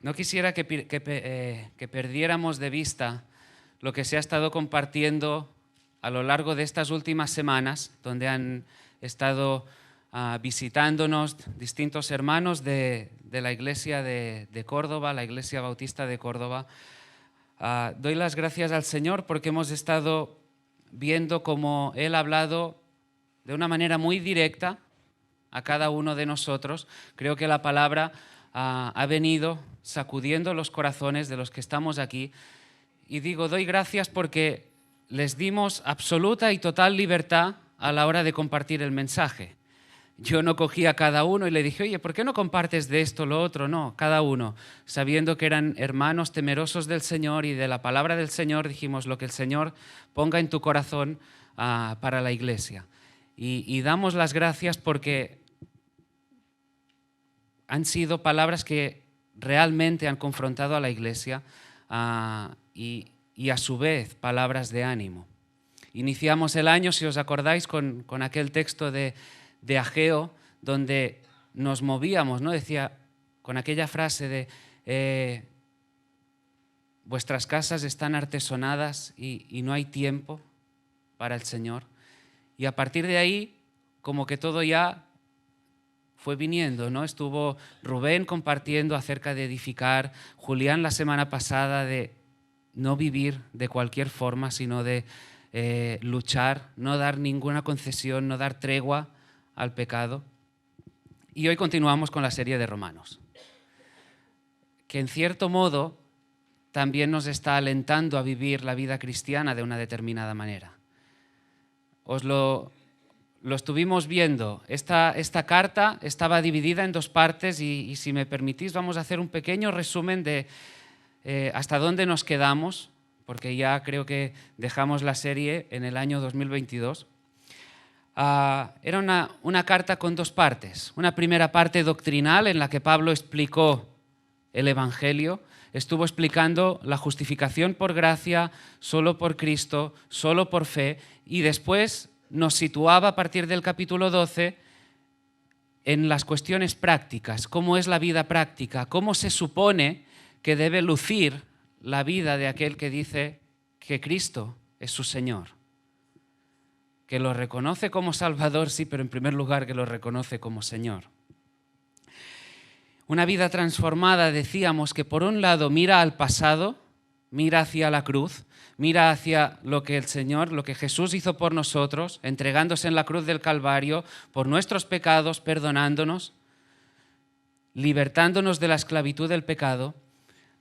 No quisiera que perdiéramos de vista lo que se ha estado compartiendo a lo largo de estas últimas semanas, donde han estado visitándonos distintos hermanos de la Iglesia de Córdoba, la Iglesia Bautista de Córdoba. Doy las gracias al Señor porque hemos estado viendo cómo Él ha hablado de una manera muy directa a cada uno de nosotros. Creo que la palabra ha venido sacudiendo los corazones de los que estamos aquí. Y digo, doy gracias porque les dimos absoluta y total libertad a la hora de compartir el mensaje. Yo no cogí a cada uno y le dije, oye, ¿por qué no compartes de esto, lo otro? No, cada uno, sabiendo que eran hermanos temerosos del Señor y de la palabra del Señor, dijimos lo que el Señor ponga en tu corazón para la iglesia. Y damos las gracias porque han sido palabras que realmente han confrontado a la iglesia y a su vez palabras de ánimo. Iniciamos el año, si os acordáis, con aquel texto de Ageo, donde nos movíamos, ¿no? Decía, con aquella frase de vuestras casas están artesonadas y no hay tiempo para el Señor. Y a partir de ahí, como que todo ya fue viniendo, ¿no? Estuvo Rubén compartiendo acerca de edificar, Julián la semana pasada de no vivir de cualquier forma, sino de luchar, no dar ninguna concesión, no dar tregua al pecado. Y hoy continuamos con la serie de Romanos, que en cierto modo también nos está alentando a vivir la vida cristiana de una determinada manera. Os lo estuvimos viendo. Esta carta estaba dividida en dos partes y si me permitís vamos a hacer un pequeño resumen de hasta dónde nos quedamos, porque ya creo que dejamos la serie en el año 2022. Era una carta con dos partes. Una primera parte doctrinal en la que Pablo explicó el Evangelio, estuvo explicando la justificación por gracia, solo por Cristo, solo por fe, y después nos situaba a partir del capítulo 12 en las cuestiones prácticas, cómo es la vida práctica, cómo se supone que debe lucir la vida de aquel que dice que Cristo es su Señor, que lo reconoce como Salvador, sí, pero en primer lugar que lo reconoce como Señor. Una vida transformada, decíamos, que por un lado mira al pasado, mira hacia la cruz, mira hacia lo que el Señor, lo que Jesús hizo por nosotros, entregándose en la cruz del Calvario, por nuestros pecados, perdonándonos, libertándonos de la esclavitud del pecado,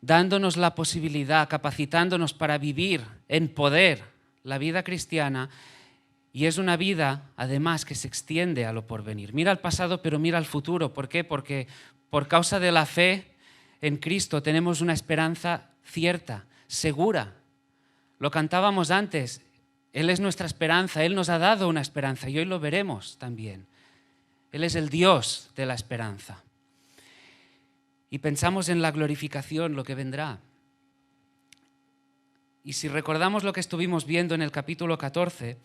dándonos la posibilidad, capacitándonos para vivir en poder la vida cristiana. Y es una vida, además, que se extiende a lo porvenir. Mira al pasado, pero mira al futuro. ¿Por qué? Porque por causa de la fe en Cristo tenemos una esperanza cierta, segura. Lo cantábamos antes. Él es nuestra esperanza. Él nos ha dado una esperanza y hoy lo veremos también. Él es el Dios de la esperanza. Y pensamos en la glorificación, lo que vendrá. Y si recordamos lo que estuvimos viendo en el capítulo 14,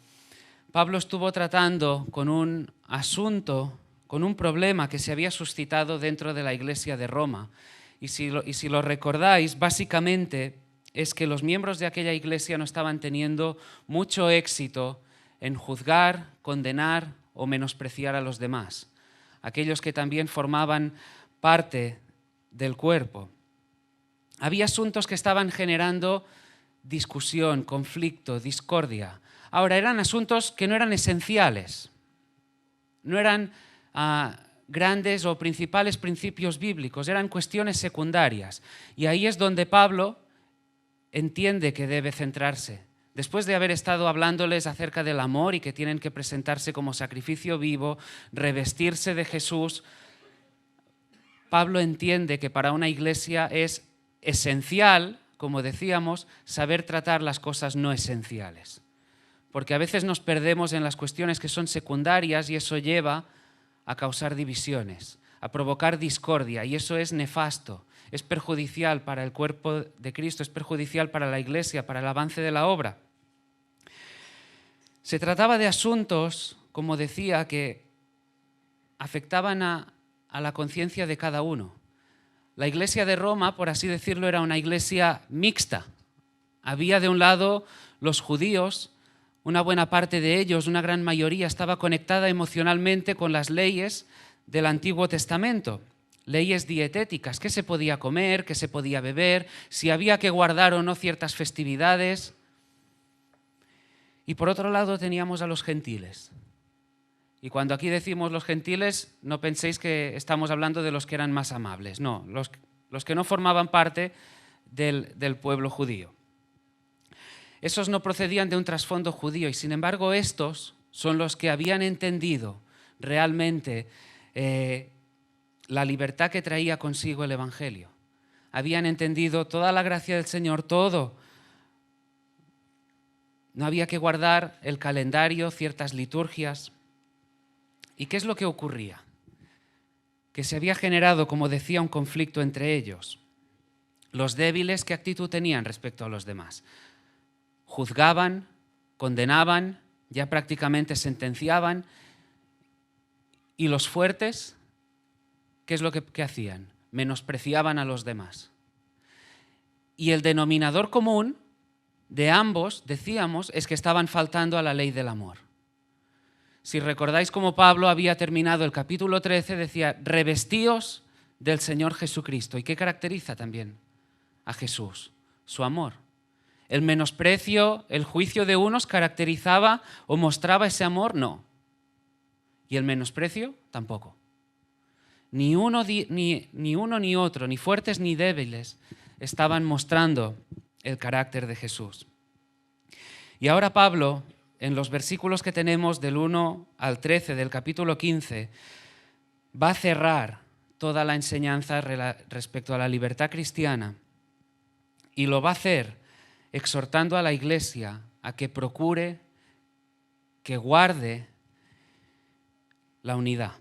Pablo estuvo tratando con un asunto, con un problema que se había suscitado dentro de la iglesia de Roma. Y si lo recordáis, básicamente es que los miembros de aquella iglesia no estaban teniendo mucho éxito en juzgar, condenar o menospreciar a los demás, aquellos que también formaban parte del cuerpo. Había asuntos que estaban generando discusión, conflicto, discordia. Ahora, eran asuntos que no eran esenciales, no eran grandes o principales principios bíblicos, eran cuestiones secundarias. Y ahí es donde Pablo entiende que debe centrarse. Después de haber estado hablándoles acerca del amor y que tienen que presentarse como sacrificio vivo, revestirse de Jesús, Pablo entiende que para una iglesia es esencial, como decíamos, saber tratar las cosas no esenciales. Porque a veces nos perdemos en las cuestiones que son secundarias y eso lleva a causar divisiones, a provocar discordia, y eso es nefasto, es perjudicial para el cuerpo de Cristo, es perjudicial para la iglesia, para el avance de la obra. Se trataba de asuntos, como decía, que afectaban a la conciencia de cada uno. La iglesia de Roma, por así decirlo, era una iglesia mixta. Había de un lado los judíos, una buena parte de ellos, una gran mayoría, estaba conectada emocionalmente con las leyes del Antiguo Testamento, leyes dietéticas, qué se podía comer, qué se podía beber, si había que guardar o no ciertas festividades. Y por otro lado teníamos a los gentiles. Y cuando aquí decimos los gentiles, no penséis que estamos hablando de los que eran más amables, no, los que no formaban parte del pueblo judío. Esos no procedían de un trasfondo judío y sin embargo estos son los que habían entendido realmente la libertad que traía consigo el Evangelio. Habían entendido toda la gracia del Señor, todo. No había que guardar el calendario, ciertas liturgias. ¿Y qué es lo que ocurría? Que se había generado, como decía, un conflicto entre ellos. Los débiles, ¿qué actitud tenían respecto a los demás? Juzgaban, condenaban, ya prácticamente sentenciaban. Y los fuertes, ¿qué es lo que hacían? Menospreciaban a los demás. Y el denominador común de ambos, decíamos, es que estaban faltando a la ley del amor. Si recordáis cómo Pablo había terminado el capítulo 13, decía, revestíos del Señor Jesucristo. ¿Y qué caracteriza también a Jesús? Su amor. El menosprecio, el juicio de unos caracterizaba o mostraba ese amor, no. Y el menosprecio, tampoco. Ni uno ni otro, ni fuertes ni débiles, estaban mostrando el carácter de Jesús. Y ahora Pablo, en los versículos que tenemos del 1 al 13 del capítulo 15, va a cerrar toda la enseñanza respecto a la libertad cristiana y lo va a hacer exhortando a la iglesia a que procure, que guarde la unidad.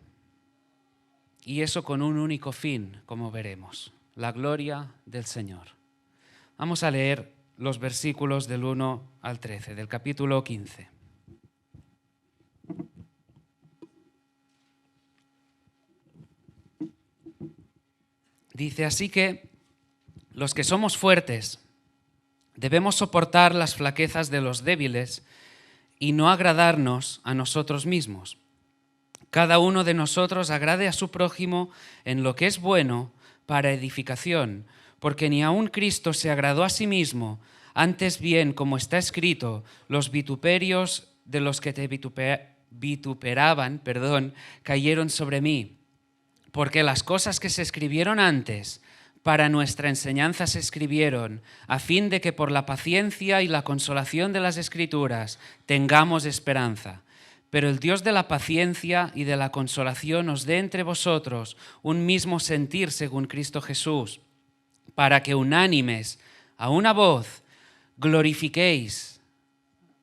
Y eso con un único fin, como veremos, la gloria del Señor. Vamos a leer los versículos del 1 al 13, del capítulo 15. Dice, así que los que somos fuertes debemos soportar las flaquezas de los débiles y no agradarnos a nosotros mismos. Cada uno de nosotros agrade a su prójimo en lo que es bueno para edificación, porque ni aun Cristo se agradó a sí mismo, antes bien, como está escrito, los vituperios de los que te vituperaban, cayeron sobre mí, porque las cosas que se escribieron antes para nuestra enseñanza se escribieron, a fin de que por la paciencia y la consolación de las Escrituras tengamos esperanza. Pero el Dios de la paciencia y de la consolación os dé entre vosotros un mismo sentir según Cristo Jesús, para que unánimes, a una voz, glorifiquéis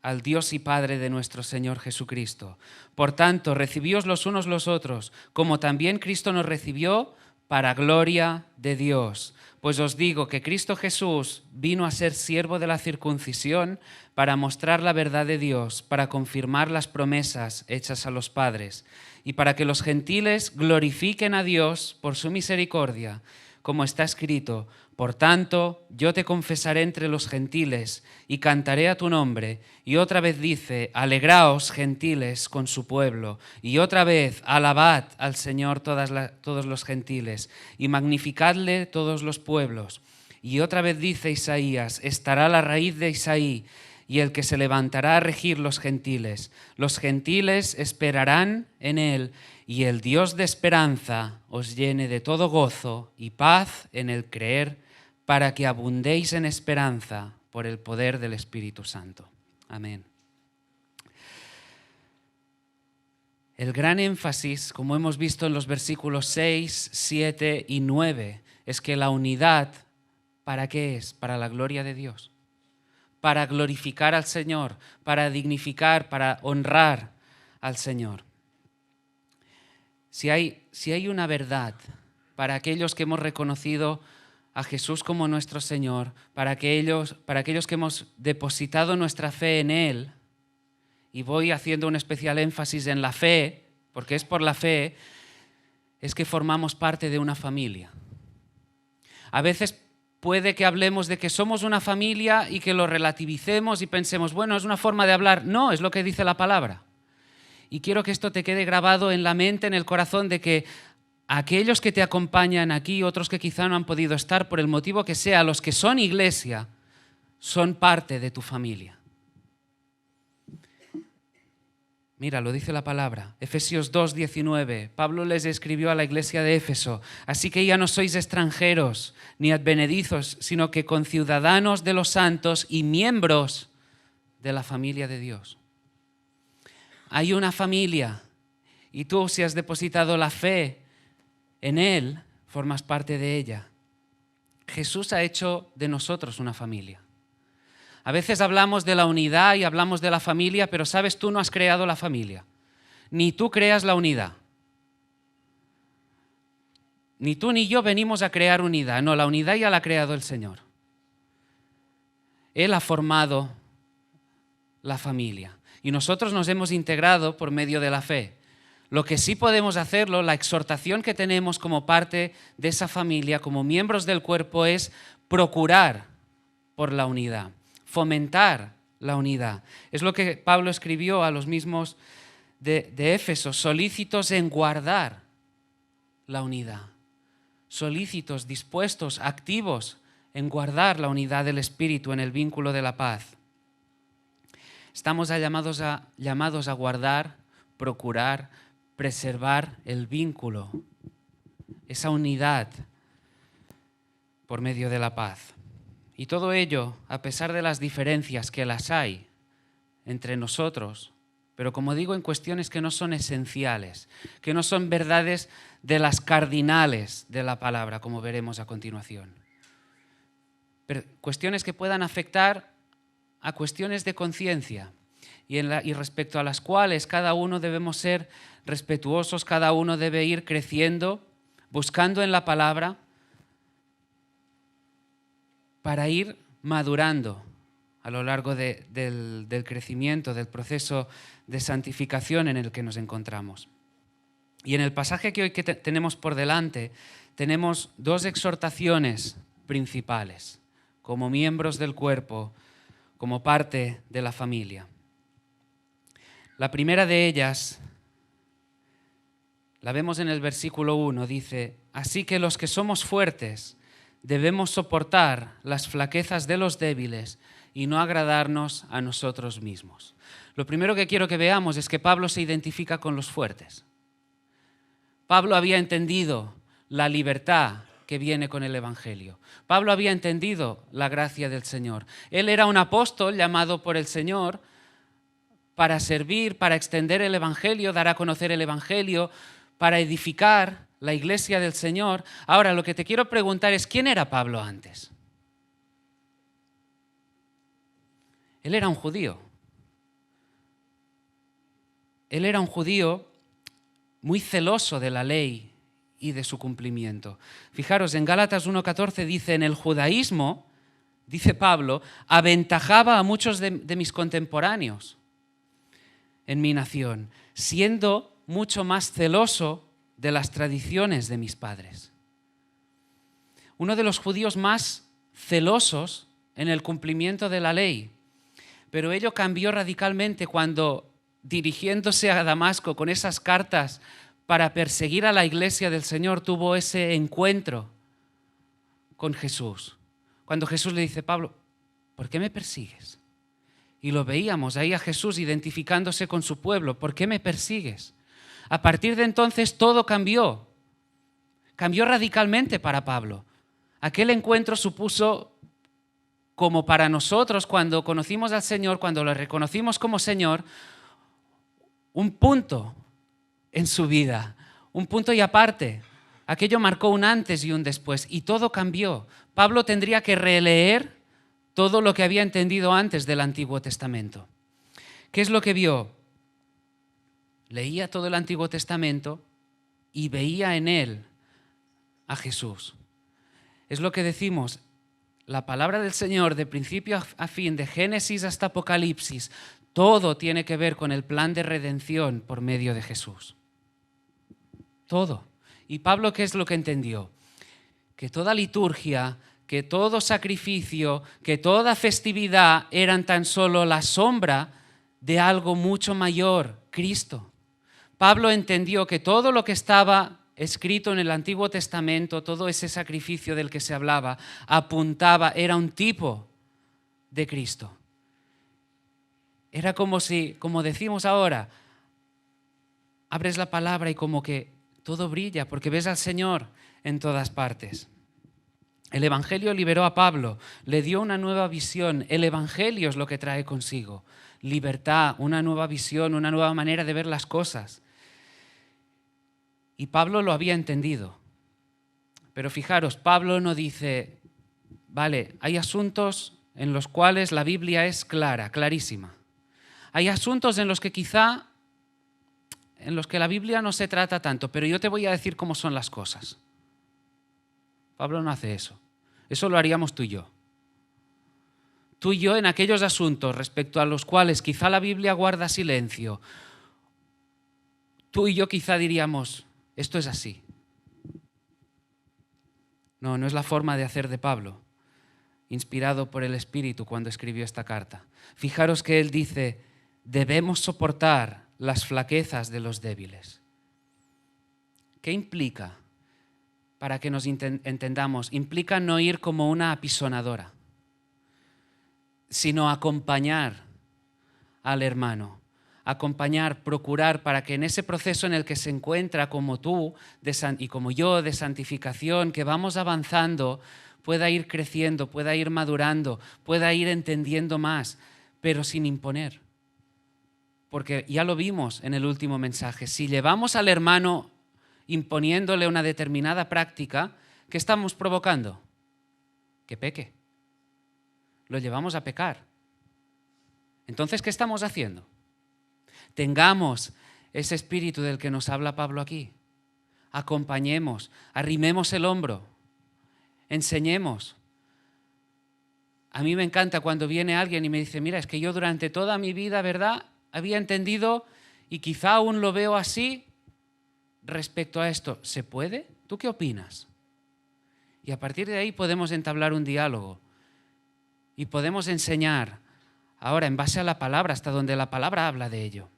al Dios y Padre de nuestro Señor Jesucristo. Por tanto, recibíos los unos los otros, como también Cristo nos recibió para gloria de Dios. Pues os digo que Cristo Jesús vino a ser siervo de la circuncisión para mostrar la verdad de Dios, para confirmar las promesas hechas a los padres y para que los gentiles glorifiquen a Dios por su misericordia, como está escrito, por tanto, yo te confesaré entre los gentiles y cantaré a tu nombre. Y otra vez dice, alegraos, gentiles, con su pueblo. Y otra vez, alabad al Señor todos los gentiles y magnificadle todos los pueblos. Y otra vez dice Isaías, estará la raíz de Isaí y el que se levantará a regir los gentiles. Los gentiles esperarán en él y el Dios de esperanza os llene de todo gozo y paz en el creer, para que abundéis en esperanza por el poder del Espíritu Santo. Amén. El gran énfasis, como hemos visto en los versículos 6, 7 y 9, es que la unidad, ¿para qué es? Para la gloria de Dios, para glorificar al Señor, para dignificar, para honrar al Señor. Si hay una verdad para aquellos que hemos reconocido a Jesús como nuestro Señor, para aquellos que hemos depositado nuestra fe en Él, y voy haciendo un especial énfasis en la fe, porque es por la fe, es que formamos parte de una familia. A veces puede que hablemos de que somos una familia y que lo relativicemos y pensemos, bueno, es una forma de hablar. No, es lo que dice la palabra. Y quiero que esto te quede grabado en la mente, en el corazón, de que aquellos que te acompañan aquí, otros que quizá no han podido estar por el motivo que sea, los que son iglesia, son parte de tu familia. Mira, lo dice la palabra, Efesios 2:19. Pablo les escribió a la iglesia de Éfeso: así que ya no sois extranjeros ni advenedizos, sino que conciudadanos de los santos y miembros de la familia de Dios. Hay una familia y tú, si has depositado la fe en Él, formas parte de ella. Jesús ha hecho de nosotros una familia. A veces hablamos de la unidad y hablamos de la familia, pero sabes, tú no has creado la familia. Ni tú creas la unidad. Ni tú ni yo venimos a crear unidad. No, la unidad ya la ha creado el Señor. Él ha formado la familia. Y nosotros nos hemos integrado por medio de la fe. Lo que sí podemos hacerlo, la exhortación que tenemos como parte de esa familia, como miembros del cuerpo, es procurar por la unidad, fomentar la unidad. Es lo que Pablo escribió a los mismos de Éfeso: solícitos en guardar la unidad, solícitos, dispuestos, activos en guardar la unidad del Espíritu en el vínculo de la paz. Estamos llamados a guardar, procurar, preservar el vínculo, esa unidad por medio de la paz. Y todo ello, a pesar de las diferencias que las hay entre nosotros, pero como digo, en cuestiones que no son esenciales, que no son verdades de las cardinales de la palabra, como veremos a continuación. Pero cuestiones que puedan afectar a cuestiones de conciencia y respecto a las cuales cada uno debemos ser respetuosos, cada uno debe ir creciendo, buscando en la palabra para ir madurando a lo largo del crecimiento, del proceso de santificación en el que nos encontramos. Y en el pasaje que hoy tenemos por delante, tenemos dos exhortaciones principales, como miembros del cuerpo, como parte de la familia. La primera de ellas la vemos en el versículo 1, dice: así que los que somos fuertes debemos soportar las flaquezas de los débiles y no agradarnos a nosotros mismos. Lo primero que quiero que veamos es que Pablo se identifica con los fuertes. Pablo había entendido la libertad que viene con el Evangelio. Pablo había entendido la gracia del Señor. Él era un apóstol llamado por el Señor para servir, para extender el Evangelio, dar a conocer el Evangelio, para edificar la iglesia del Señor. Ahora, lo que te quiero preguntar es, ¿quién era Pablo antes? Él era un judío. Él era un judío muy celoso de la ley y de su cumplimiento. Fijaros, en Gálatas 1:14 dice: en el judaísmo, dice Pablo, aventajaba a muchos de mis contemporáneos en mi nación, siendo mucho más celoso de las tradiciones de mis padres. Uno de los judíos más celosos en el cumplimiento de la ley, pero ello cambió radicalmente cuando, dirigiéndose a Damasco con esas cartas para perseguir a la iglesia del Señor, tuvo ese encuentro con Jesús. Cuando Jesús le dice: Pablo, ¿por qué me persigues? Y lo veíamos ahí a Jesús identificándose con su pueblo. ¿Por qué me persigues? A partir de entonces todo cambió. Cambió radicalmente para Pablo. Aquel encuentro supuso, como para nosotros cuando conocimos al Señor, cuando lo reconocimos como Señor, un punto en su vida, un punto y aparte. Aquello marcó un antes y un después y todo cambió. Pablo tendría que releer todo lo que había entendido antes del Antiguo Testamento. ¿Qué es lo que vio? Leía todo el Antiguo Testamento y veía en él a Jesús. Es lo que decimos, la palabra del Señor de principio a fin, de Génesis hasta Apocalipsis, todo tiene que ver con el plan de redención por medio de Jesús. Todo. ¿Y Pablo qué es lo que entendió? que toda liturgia, que todo sacrificio, que toda festividad eran tan solo la sombra de algo mucho mayor, Cristo. Pablo entendió que todo lo que estaba escrito en el Antiguo Testamento, todo ese sacrificio del que se hablaba, apuntaba, era un tipo de Cristo. Era como si, como decimos ahora, abres la palabra y como que todo brilla porque ves al Señor en todas partes. El Evangelio liberó a Pablo, le dio una nueva visión. El Evangelio es lo que trae consigo. Libertad, una nueva visión, una nueva manera de ver las cosas. Y Pablo lo había entendido. Pero fijaros, Pablo no dice, vale, hay asuntos en los cuales la Biblia es clara, clarísima. Hay asuntos en los que la Biblia no se trata tanto, pero yo te voy a decir cómo son las cosas. Pablo no hace eso. Eso lo haríamos tú y yo. Tú y yo en aquellos asuntos respecto a los cuales quizá la Biblia guarda silencio, tú y yo quizá diríamos, esto es así. No, no es la forma de hacer de Pablo, inspirado por el Espíritu cuando escribió esta carta. Fijaros que él dice, debemos soportar las flaquezas de los débiles. ¿Qué implica? Para que nos entendamos, implica no ir como una apisonadora, sino acompañar al hermano, acompañar, procurar para que en ese proceso en el que se encuentra como tú y como yo de santificación, que vamos avanzando, pueda ir creciendo, pueda ir madurando, pueda ir entendiendo más, pero sin imponer. Porque ya lo vimos en el último mensaje, si llevamos al hermano imponiéndole una determinada práctica, ¿qué estamos provocando? Que peque. Lo llevamos a pecar. Entonces, ¿qué estamos haciendo? Tengamos ese espíritu del que nos habla Pablo aquí. Acompañemos, arrimemos el hombro, enseñemos. A mí me encanta cuando viene alguien y me dice, mira, es que yo durante toda mi vida, ¿verdad?, había entendido y quizá aún lo veo así respecto a esto. ¿Se puede? ¿Tú qué opinas? Y a partir de ahí podemos entablar un diálogo y podemos enseñar ahora en base a la palabra, hasta donde la palabra habla de ello.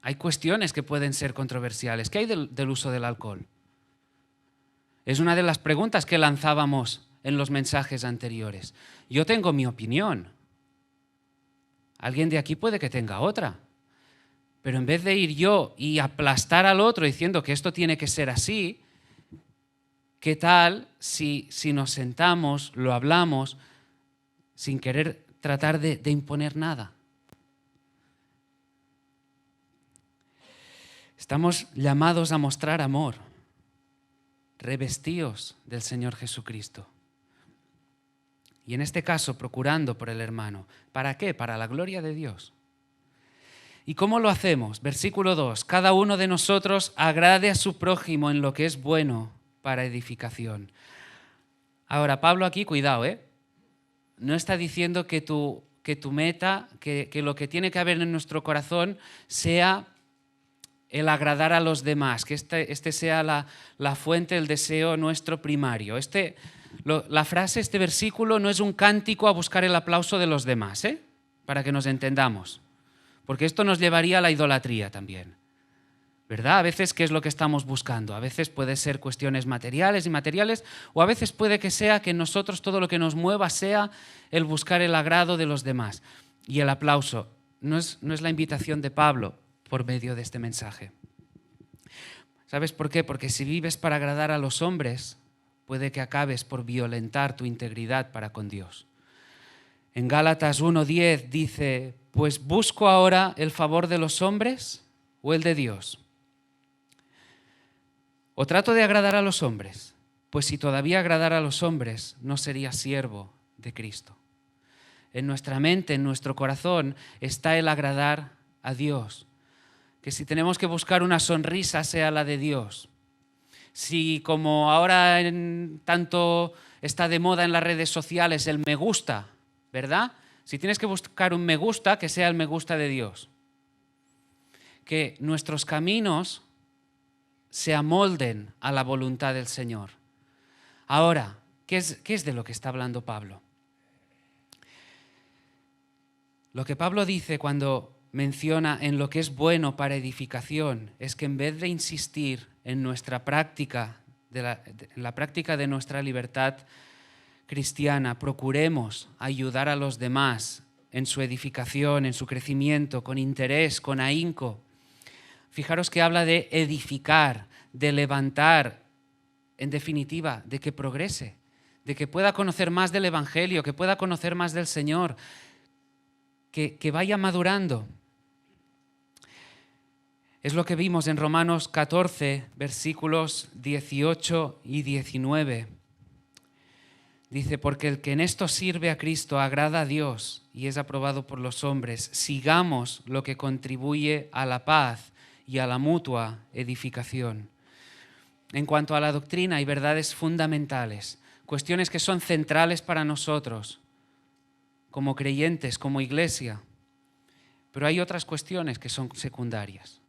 Hay cuestiones que pueden ser controversiales. ¿Qué hay del uso del alcohol? Es una de las preguntas que lanzábamos en los mensajes anteriores. Yo tengo mi opinión. Alguien de aquí puede que tenga otra. Pero en vez de ir yo y aplastar al otro diciendo que esto tiene que ser así, ¿qué tal si nos sentamos, lo hablamos, sin querer tratar de imponer nada? Estamos llamados a mostrar amor, revestidos del Señor Jesucristo. Y en este caso, procurando por el hermano. ¿Para qué? Para la gloria de Dios. ¿Y cómo lo hacemos? Versículo 2. Cada uno de nosotros agrade a su prójimo en lo que es bueno para edificación. Ahora, Pablo aquí, cuidado, no está diciendo que tu meta, que lo que tiene que haber en nuestro corazón sea el agradar a los demás, que este sea la fuente del deseo nuestro primario. La frase, este versículo, no es un cántico a buscar el aplauso de los demás, para que nos entendamos. Porque esto nos llevaría a la idolatría también, ¿verdad? A veces, ¿qué es lo que estamos buscando? A veces puede ser cuestiones materiales, o a veces puede que sea que en nosotros todo lo que nos mueva sea el buscar el agrado de los demás. Y el aplauso no es la invitación de Pablo por medio de este mensaje. ¿Sabes por qué? Porque si vives para agradar a los hombres, puede que acabes por violentar tu integridad para con Dios. En Gálatas 1:10 dice, pues ¿busco ahora el favor de los hombres o el de Dios? ¿O trato de agradar a los hombres? Pues si todavía agradara a los hombres, no sería siervo de Cristo. En nuestra mente, en nuestro corazón, está el agradar a Dios. Que si tenemos que buscar una sonrisa, sea la de Dios. Si como ahora tanto está de moda en las redes sociales el me gusta, ¿verdad? Si tienes que buscar un me gusta, que sea el me gusta de Dios. Que nuestros caminos se amolden a la voluntad del Señor. Ahora, ¿qué es de lo que está hablando Pablo? Lo que Pablo dice cuando menciona en lo que es bueno para edificación es que en vez de insistir en nuestra práctica, en la práctica de nuestra libertad cristiana, procuremos ayudar a los demás en su edificación, en su crecimiento, con interés, con ahínco. Fijaros que habla de edificar, de levantar, en definitiva, de que progrese, de que pueda conocer más del Evangelio, que pueda conocer más del Señor, que vaya madurando. Es lo que vimos en Romanos 14, versículos 18 y 19. Dice, porque el que en esto sirve a Cristo agrada a Dios y es aprobado por los hombres. Sigamos lo que contribuye a la paz y a la mutua edificación. En cuanto a la doctrina hay verdades fundamentales, cuestiones que son centrales para nosotros, como creyentes, como iglesia. Pero hay otras cuestiones que son secundarias.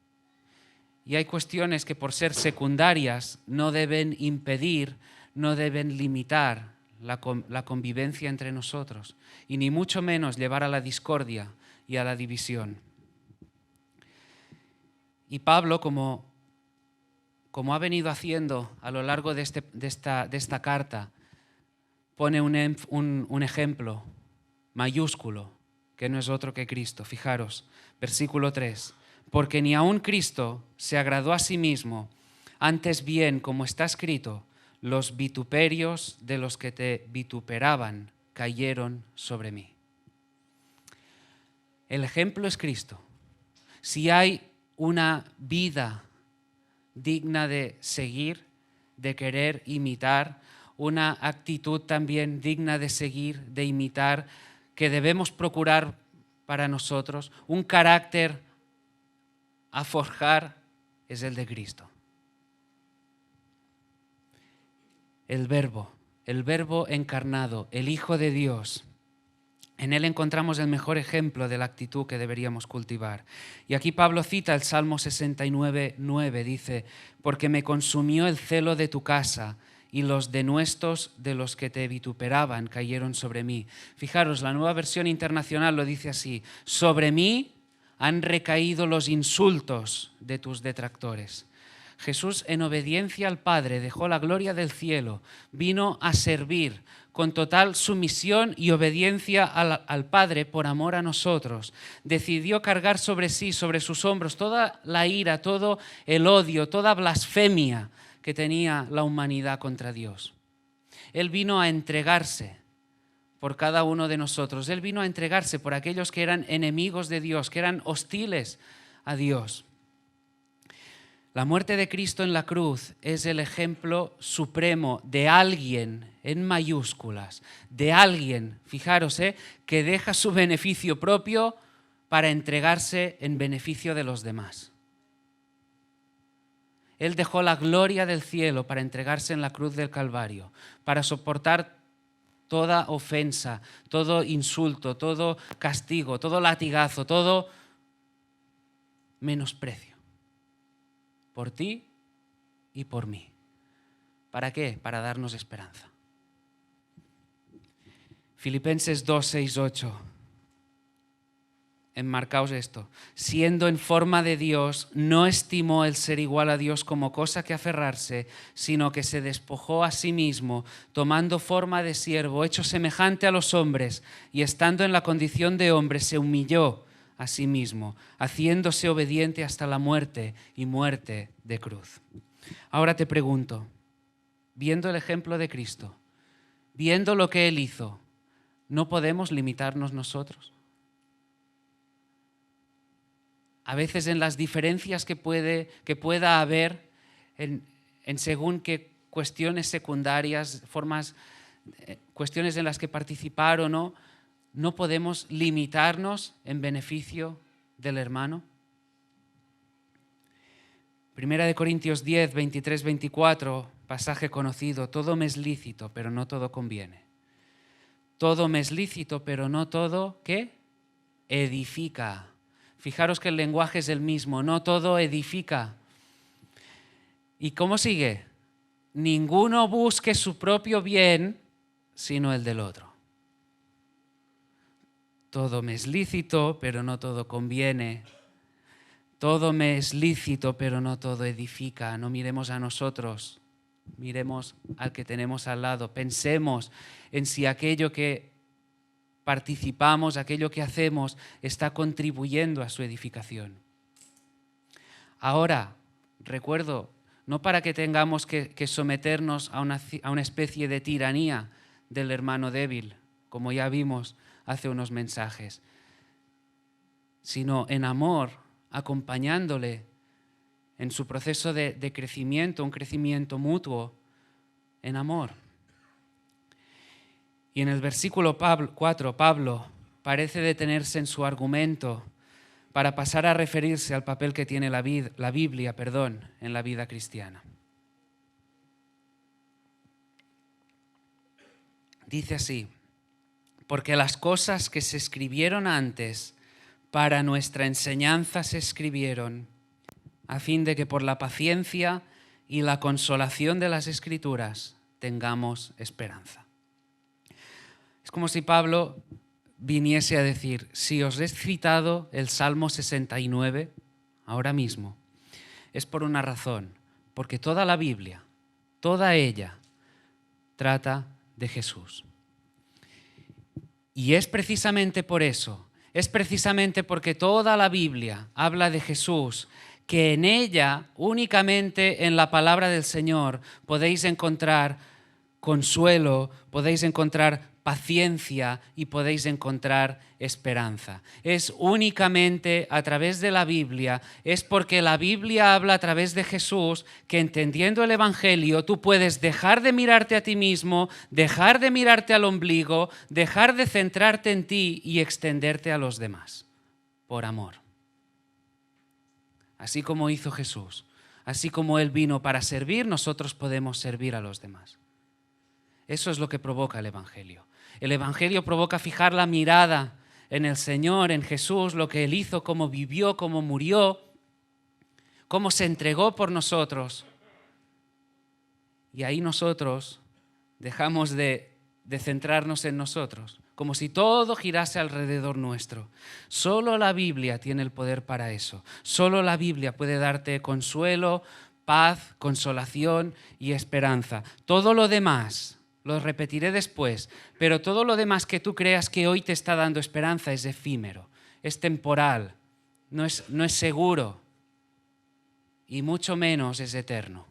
Y hay cuestiones que por ser secundarias no deben impedir, no deben limitar la convivencia entre nosotros, y ni mucho menos llevar a la discordia y a la división. Y Pablo, como ha venido haciendo a lo largo de esta carta, pone un ejemplo mayúsculo, que no es otro que Cristo. Fijaros, versículo 3. Porque ni aun Cristo se agradó a sí mismo, antes bien, como está escrito, los vituperios de los que te vituperaban cayeron sobre mí. El ejemplo es Cristo. Si hay una vida digna de seguir, de querer imitar, una actitud también digna de seguir, de imitar, que debemos procurar para nosotros, un carácter a forjar, es el de Cristo. El Verbo encarnado, el Hijo de Dios. En él encontramos el mejor ejemplo de la actitud que deberíamos cultivar. Y aquí Pablo cita el Salmo 69:9, dice, porque me consumió el celo de tu casa y los denuestos de los que te vituperaban cayeron sobre mí. Fijaros, la Nueva Versión Internacional lo dice así, sobre mí han recaído los insultos de tus detractores. Jesús, en obediencia al Padre, dejó la gloria del cielo, vino a servir con total sumisión y obediencia al Padre por amor a nosotros. Decidió cargar sobre sí, sobre sus hombros, toda la ira, todo el odio, toda blasfemia que tenía la humanidad contra Dios. Él vino a entregarse por cada uno de nosotros. Él vino a entregarse por aquellos que eran enemigos de Dios, que eran hostiles a Dios. La muerte de Cristo en la cruz es el ejemplo supremo de alguien, en mayúsculas, de alguien, fijaros, que deja su beneficio propio para entregarse en beneficio de los demás. Él dejó la gloria del cielo para entregarse en la cruz del Calvario, para soportar toda ofensa, todo insulto, todo castigo, todo latigazo, todo menosprecio. Por ti y por mí. ¿Para qué? Para darnos esperanza. Filipenses 2, 6, 8. Enmarcaos esto. Siendo en forma de Dios, no estimó el ser igual a Dios como cosa que aferrarse, sino que se despojó a sí mismo, tomando forma de siervo, hecho semejante a los hombres, y estando en la condición de hombre, se humilló a sí mismo, haciéndose obediente hasta la muerte y muerte de cruz. Ahora te pregunto, viendo el ejemplo de Cristo, viendo lo que Él hizo, ¿no podemos limitarnos nosotros? A veces en las diferencias que pueda haber en según qué cuestiones secundarias, cuestiones en las que participar o no, ¿no podemos limitarnos en beneficio del hermano? Primera de Corintios 10, 23, 24, pasaje conocido, todo me es lícito, pero no todo conviene. Todo me es lícito, pero no todo, ¿qué? Edifica. Fijaros que el lenguaje es el mismo, no todo edifica. ¿Y cómo sigue? Ninguno busque su propio bien, sino el del otro. Todo me es lícito, pero no todo conviene. Todo me es lícito, pero no todo edifica. No miremos a nosotros, miremos al que tenemos al lado. Pensemos en si aquello que participamos, aquello que hacemos, está contribuyendo a su edificación. Ahora, recuerdo, no para que tengamos que someternos a una especie de tiranía del hermano débil, como ya vimos hace unos mensajes, sino en amor, acompañándole en su proceso de crecimiento, un crecimiento mutuo, en amor. Y en el versículo 4, Pablo parece detenerse en su argumento para pasar a referirse al papel que tiene la Biblia, en la vida cristiana. Dice así: porque las cosas que se escribieron antes para nuestra enseñanza se escribieron, a fin de que por la paciencia y la consolación de las Escrituras tengamos esperanza. Es como si Pablo viniese a decir: si os he citado el Salmo 69 ahora mismo, es por una razón, porque toda la Biblia, toda ella, trata de Jesús. Y es precisamente por eso, es precisamente porque toda la Biblia habla de Jesús, que en ella, únicamente en la palabra del Señor, podéis encontrar consuelo, podéis encontrar paciencia y podéis encontrar esperanza. Es únicamente a través de la Biblia, es porque la Biblia habla a través de Jesús, que entendiendo el Evangelio tú puedes dejar de mirarte a ti mismo, dejar de mirarte al ombligo, dejar de centrarte en ti y extenderte a los demás, por amor. Así como hizo Jesús, así como Él vino para servir, nosotros podemos servir a los demás. Eso es lo que provoca el Evangelio. El Evangelio provoca fijar la mirada en el Señor, en Jesús, lo que Él hizo, cómo vivió, cómo murió, cómo se entregó por nosotros. Y ahí nosotros dejamos de centrarnos en nosotros, como si todo girase alrededor nuestro. Solo la Biblia tiene el poder para eso. Solo la Biblia puede darte consuelo, paz, consolación y esperanza. Todo lo demás, lo repetiré después, pero todo lo demás que tú creas que hoy te está dando esperanza es efímero, es temporal, no es seguro y mucho menos es eterno.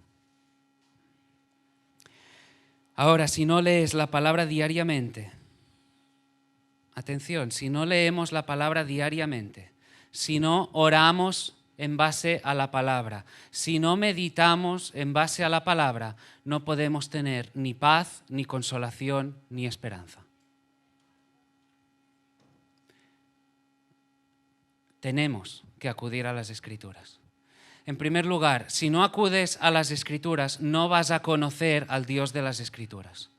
Ahora, si no lees la palabra diariamente, atención, si no leemos la palabra diariamente, si no oramos en base a la palabra, si no meditamos en base a la palabra, no podemos tener ni paz, ni consolación, ni esperanza. Tenemos que acudir a las Escrituras. En primer lugar, si no acudes a las Escrituras, no vas a conocer al Dios de las Escrituras.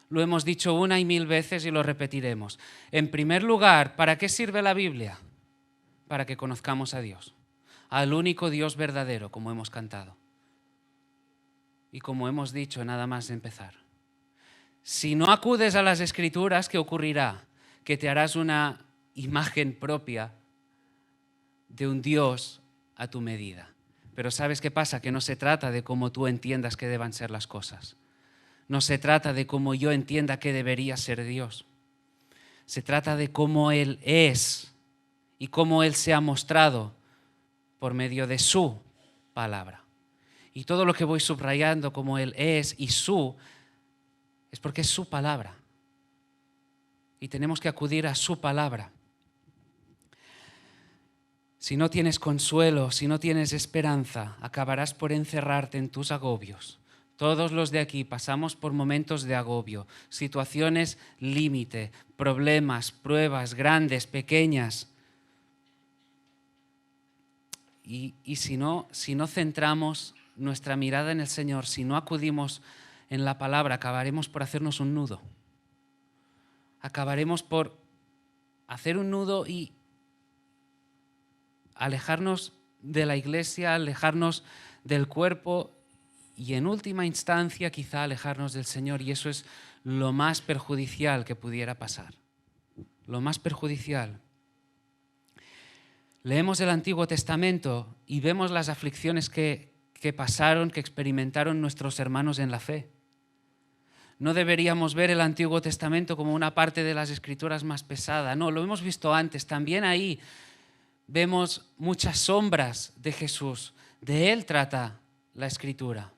Lo hemos dicho una y mil veces y lo repetiremos. En primer lugar, ¿para qué sirve la Biblia? Para que conozcamos a Dios, al único Dios verdadero, como hemos cantado. Y como hemos dicho, nada más de empezar. Si no acudes a las Escrituras, ¿qué ocurrirá? Que te harás una imagen propia de un Dios a tu medida. Pero ¿sabes qué pasa? Que no se trata de cómo tú entiendas que deban ser las cosas. No se trata de cómo yo entienda que debería ser Dios. Se trata de cómo Él es y cómo Él se ha mostrado por medio de su palabra. Y todo lo que voy subrayando como Él es y es porque es su palabra. Y tenemos que acudir a su palabra. Si no tienes consuelo, si no tienes esperanza, acabarás por encerrarte en tus agobios. Todos los de aquí pasamos por momentos de agobio, situaciones límite, problemas, pruebas grandes, pequeñas. Y si no centramos nuestra mirada en el Señor, si no acudimos en la palabra, acabaremos por hacernos un nudo. Acabaremos por hacer un nudo y alejarnos de la iglesia, alejarnos del cuerpo y en última instancia quizá alejarnos del Señor, y eso es lo más perjudicial que pudiera pasar. Lo más perjudicial. Leemos el Antiguo Testamento y vemos las aflicciones que pasaron, que experimentaron nuestros hermanos en la fe. No deberíamos ver el Antiguo Testamento como una parte de las Escrituras más pesada. No, lo hemos visto antes. También ahí vemos muchas sombras de Jesús. De Él trata la Escritura.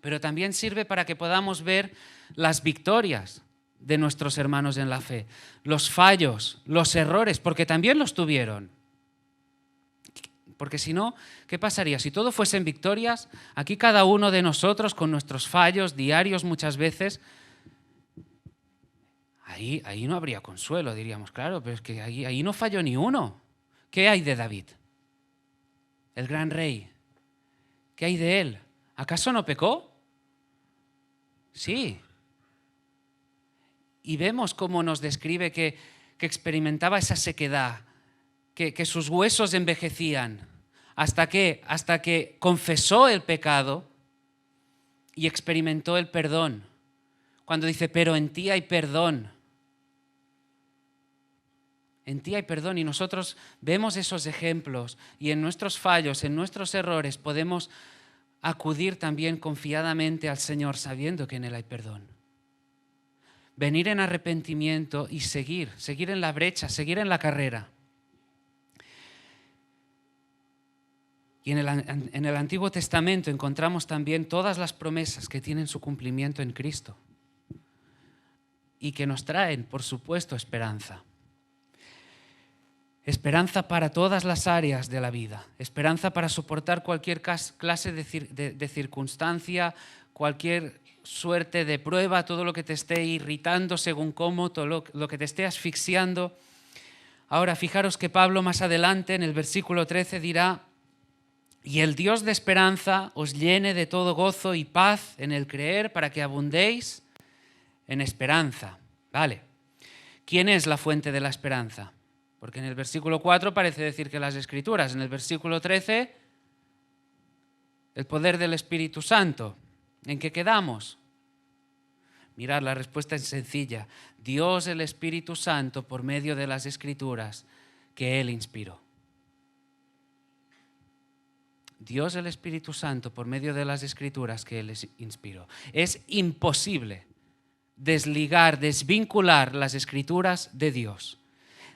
Pero también sirve para que podamos ver las victorias de nuestros hermanos en la fe, los fallos, los errores, porque también los tuvieron. Porque si no, ¿qué pasaría? Si todo fuesen victorias, aquí cada uno de nosotros con nuestros fallos diarios muchas veces, ahí no habría consuelo, diríamos, claro, pero es que ahí no falló ni uno. ¿Qué hay de David? El gran rey. ¿Qué hay de él? ¿Acaso no pecó? Sí. Y vemos cómo nos describe que experimentaba esa sequedad, que sus huesos envejecían, hasta que confesó el pecado y experimentó el perdón. Cuando dice, pero en ti hay perdón. En ti hay perdón, y nosotros vemos esos ejemplos y en nuestros fallos, en nuestros errores, podemos acudir también confiadamente al Señor sabiendo que en Él hay perdón. Venir en arrepentimiento y seguir en la brecha, seguir en la carrera. Y en el Antiguo Testamento encontramos también todas las promesas que tienen su cumplimiento en Cristo y que nos traen, por supuesto, esperanza. Esperanza para todas las áreas de la vida, esperanza para soportar cualquier clase de circunstancia, cualquier suerte de prueba, todo lo que te esté irritando según cómo, todo lo que te esté asfixiando. Ahora, fijaros que Pablo más adelante en el versículo 13 dirá, y el Dios de esperanza os llene de todo gozo y paz en el creer para que abundéis en esperanza. Vale. ¿Quién es la fuente de la esperanza? Porque en el versículo 4 parece decir que las Escrituras, en el versículo 13, el poder del Espíritu Santo. ¿En qué quedamos? Mirad, la respuesta es sencilla. Dios el Espíritu Santo por medio de las Escrituras que Él inspiró. Dios el Espíritu Santo por medio de las Escrituras que Él inspiró. Es imposible desligar, desvincular las Escrituras de Dios.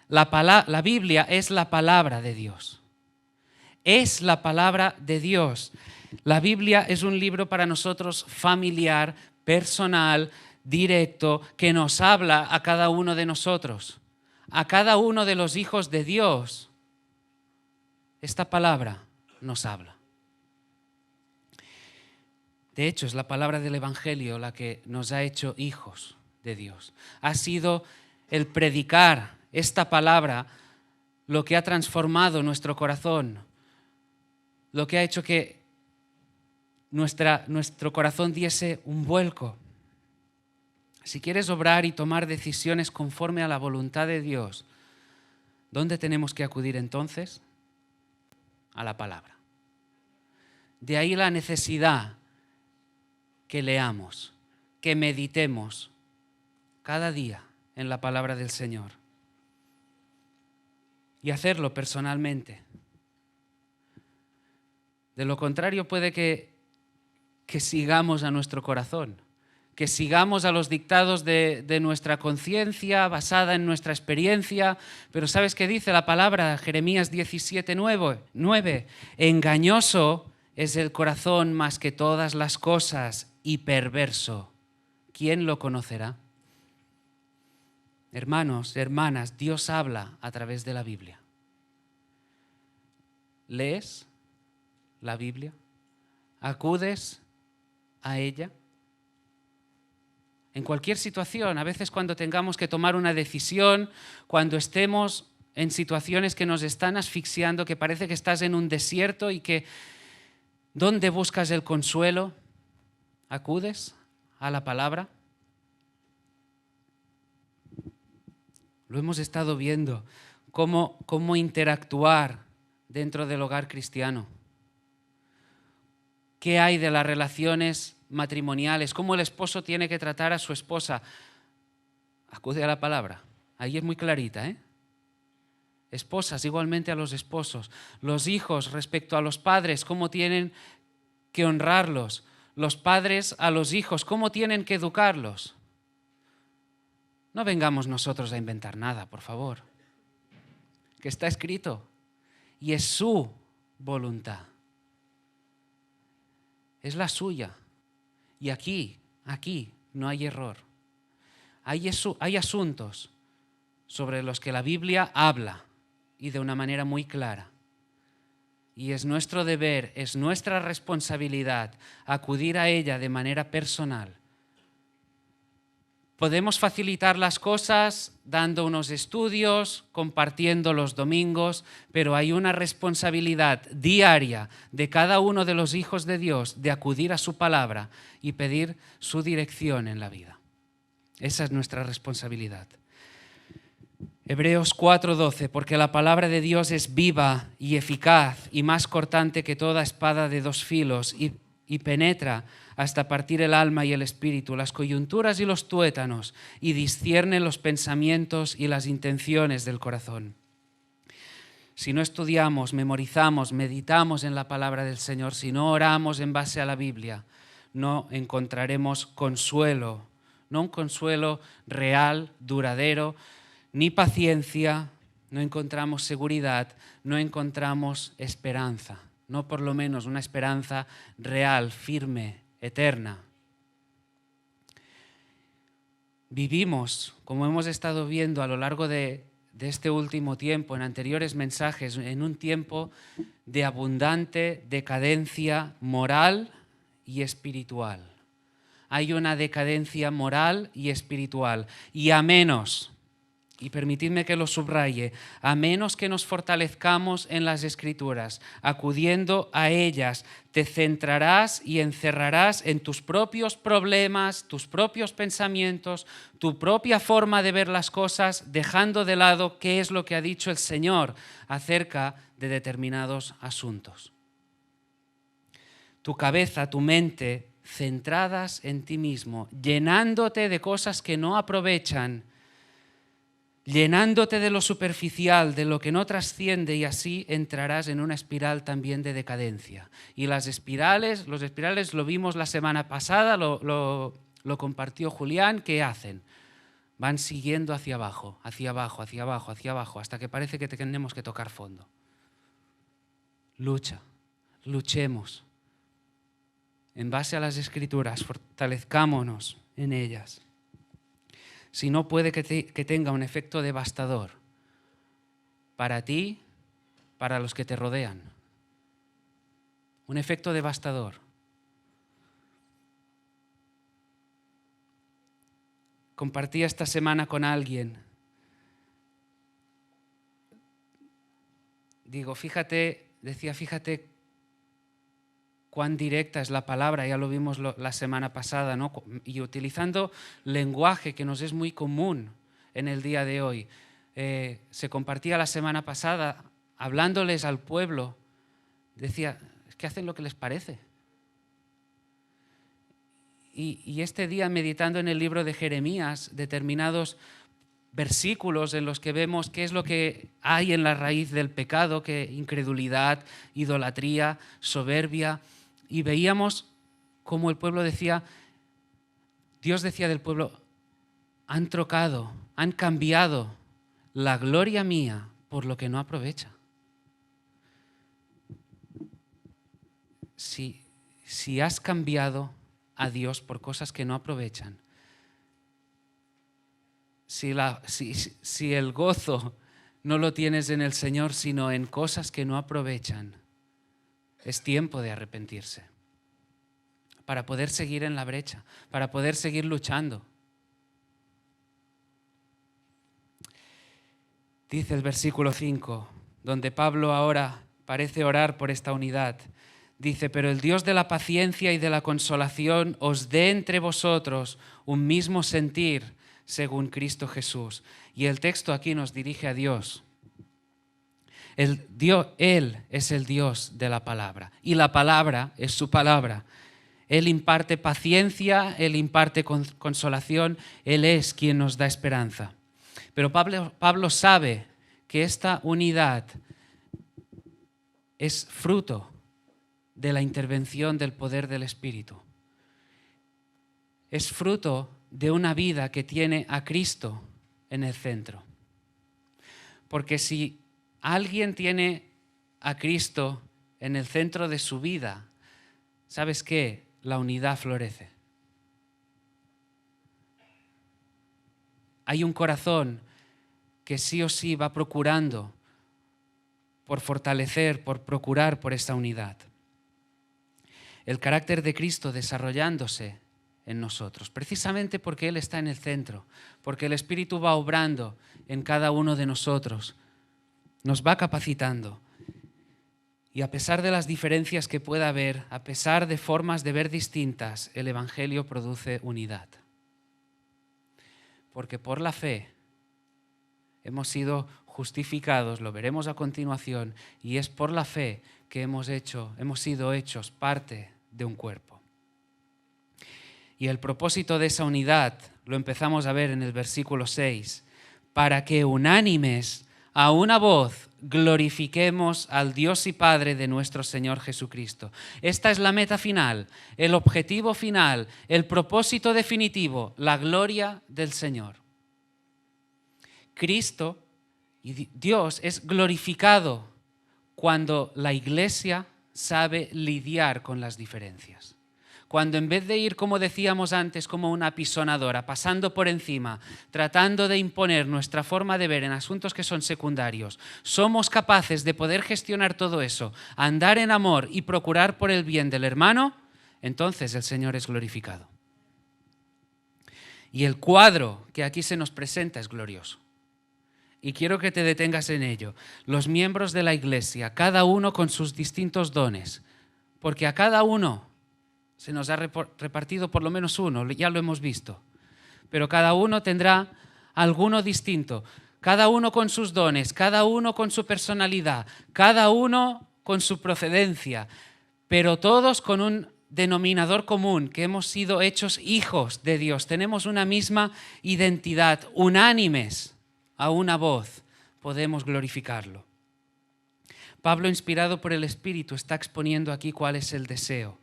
La Biblia es la palabra de Dios. Es la palabra de Dios. La Biblia es un libro para nosotros familiar, personal, directo, que nos habla a cada uno de nosotros, a cada uno de los hijos de Dios. Esta palabra nos habla. De hecho, es la palabra del Evangelio la que nos ha hecho hijos de Dios. Ha sido el predicar esta palabra lo que ha transformado nuestro corazón, lo que ha hecho que nuestro corazón diese un vuelco. Si quieres obrar y tomar decisiones conforme a la voluntad de Dios, ¿dónde tenemos que acudir entonces? A la palabra. De ahí la necesidad que leamos, que meditemos cada día en la palabra del Señor. Y hacerlo personalmente. De lo contrario puede que sigamos a nuestro corazón, que sigamos a los dictados de nuestra conciencia basada en nuestra experiencia. Pero ¿sabes qué dice la palabra? Jeremías 17:9. Engañoso es el corazón más que todas las cosas y perverso. ¿Quién lo conocerá? Hermanos, hermanas, Dios habla a través de la Biblia. ¿Lees la Biblia? ¿Acudes a ella? En cualquier situación, a veces cuando tengamos que tomar una decisión, cuando estemos en situaciones que nos están asfixiando, que parece que estás en un desierto y que ¿dónde buscas el consuelo? ¿Acudes a la palabra? Lo hemos estado viendo, cómo interactuar dentro del hogar cristiano. qué hay de las relaciones matrimoniales, cómo el esposo tiene que tratar a su esposa. Acude a la palabra, ahí es muy clarita, ¿eh? Esposas igualmente a los esposos, los hijos respecto a los padres, cómo tienen que honrarlos, los padres a los hijos, cómo tienen que educarlos. No vengamos nosotros a inventar nada, por favor, que está escrito y es su voluntad, es la suya. Y aquí no hay error. Hay asuntos sobre los que la Biblia habla y de una manera muy clara. Y es nuestro deber, es nuestra responsabilidad acudir a ella de manera personal. Podemos facilitar las cosas dando unos estudios, compartiendo los domingos, pero hay una responsabilidad diaria de cada uno de los hijos de Dios de acudir a su palabra y pedir su dirección en la vida. Esa es nuestra responsabilidad. Hebreos 4:12, porque la palabra de Dios es viva y eficaz y más cortante que toda espada de dos filos y penetra hasta partir el alma y el espíritu, las coyunturas y los tuétanos, y discierne los pensamientos y las intenciones del corazón. Si no estudiamos, memorizamos, meditamos en la palabra del Señor, si no oramos en base a la Biblia, no encontraremos consuelo, no un consuelo real, duradero, ni paciencia, no encontramos seguridad, no encontramos esperanza, no por lo menos una esperanza real, firme, eterna. Vivimos, como hemos estado viendo a lo largo de este último tiempo, en anteriores mensajes, en un tiempo de abundante decadencia moral y espiritual. Hay una decadencia moral y espiritual, y a menos, y permitidme que lo subraye, a menos que nos fortalezcamos en las Escrituras, acudiendo a ellas, te centrarás y encerrarás en tus propios problemas, tus propios pensamientos, tu propia forma de ver las cosas, dejando de lado qué es lo que ha dicho el Señor acerca de determinados asuntos. Tu cabeza, tu mente, centradas en ti mismo, llenándote de cosas que no aprovechan, llenándote de lo superficial, de lo que no trasciende, y así entrarás en una espiral también de decadencia. Y los espirales lo vimos la semana pasada, lo compartió Julián. ¿Qué hacen? Van siguiendo hacia abajo, hacia abajo, hacia abajo, hacia abajo, hasta que parece que tenemos que tocar fondo. Luchemos. En base a las Escrituras, fortalezcámonos en ellas. Si no, puede que tenga un efecto devastador para ti, para los que te rodean. Un efecto devastador. Compartí esta semana con alguien. Fíjate cuán directa es la palabra, ya lo vimos la semana pasada, ¿no? Y utilizando lenguaje que nos es muy común en el día de hoy. Se compartía la semana pasada, hablándoles al pueblo, decía, es que hacen lo que les parece. Y este día, meditando en el libro de Jeremías, determinados versículos en los que vemos qué es lo que hay en la raíz del pecado, que incredulidad, idolatría, soberbia. Y veíamos cómo el pueblo decía, Dios decía del pueblo, han trocado, han cambiado la gloria mía por lo que no aprovecha. Si has cambiado a Dios por cosas que no aprovechan, si el gozo no lo tienes en el Señor, sino en cosas que no aprovechan, es tiempo de arrepentirse para poder seguir en la brecha, para poder seguir luchando. Dice el versículo 5, donde Pablo ahora parece orar por esta unidad. Dice, pero el Dios de la paciencia y de la consolación os dé entre vosotros un mismo sentir según Cristo Jesús. Y el texto aquí nos dirige a Dios. Él es el Dios de la palabra y la palabra es su palabra. Él imparte paciencia, Él imparte consolación, Él es quien nos da esperanza. Pero Pablo sabe que esta unidad es fruto de la intervención del poder del Espíritu. Es fruto de una vida que tiene a Cristo en el centro. Porque si alguien tiene a Cristo en el centro de su vida, ¿sabes qué? La unidad florece. Hay un corazón que sí o sí va procurando por fortalecer, por procurar por esta unidad. El carácter de Cristo desarrollándose en nosotros, precisamente porque Él está en el centro, porque el Espíritu va obrando en cada uno de nosotros, nos va capacitando. Y a pesar de las diferencias que pueda haber, a pesar de formas de ver distintas, el Evangelio produce unidad. Porque por la fe hemos sido justificados, lo veremos a continuación, y es por la fe que hemos sido hechos parte de un cuerpo. Y el propósito de esa unidad lo empezamos a ver en el versículo 6, para que unánimes a una voz glorifiquemos al Dios y Padre de nuestro Señor Jesucristo. Esta es la meta final, el objetivo final, el propósito definitivo, la gloria del Señor. Cristo y Dios es glorificado cuando la iglesia sabe lidiar con las diferencias. Cuando en vez de ir, como decíamos antes, como una apisonadora, pasando por encima, tratando de imponer nuestra forma de ver en asuntos que son secundarios, somos capaces de poder gestionar todo eso, andar en amor y procurar por el bien del hermano, entonces el Señor es glorificado. Y el cuadro que aquí se nos presenta es glorioso. Y quiero que te detengas en ello. Los miembros de la iglesia, cada uno con sus distintos dones, porque a cada uno se nos ha repartido por lo menos uno, ya lo hemos visto. Pero cada uno tendrá alguno distinto, cada uno con sus dones, cada uno con su personalidad, cada uno con su procedencia, pero todos con un denominador común, que hemos sido hechos hijos de Dios. Tenemos una misma identidad, unánimes a una voz, podemos glorificarlo. Pablo, inspirado por el Espíritu, está exponiendo aquí cuál es el deseo.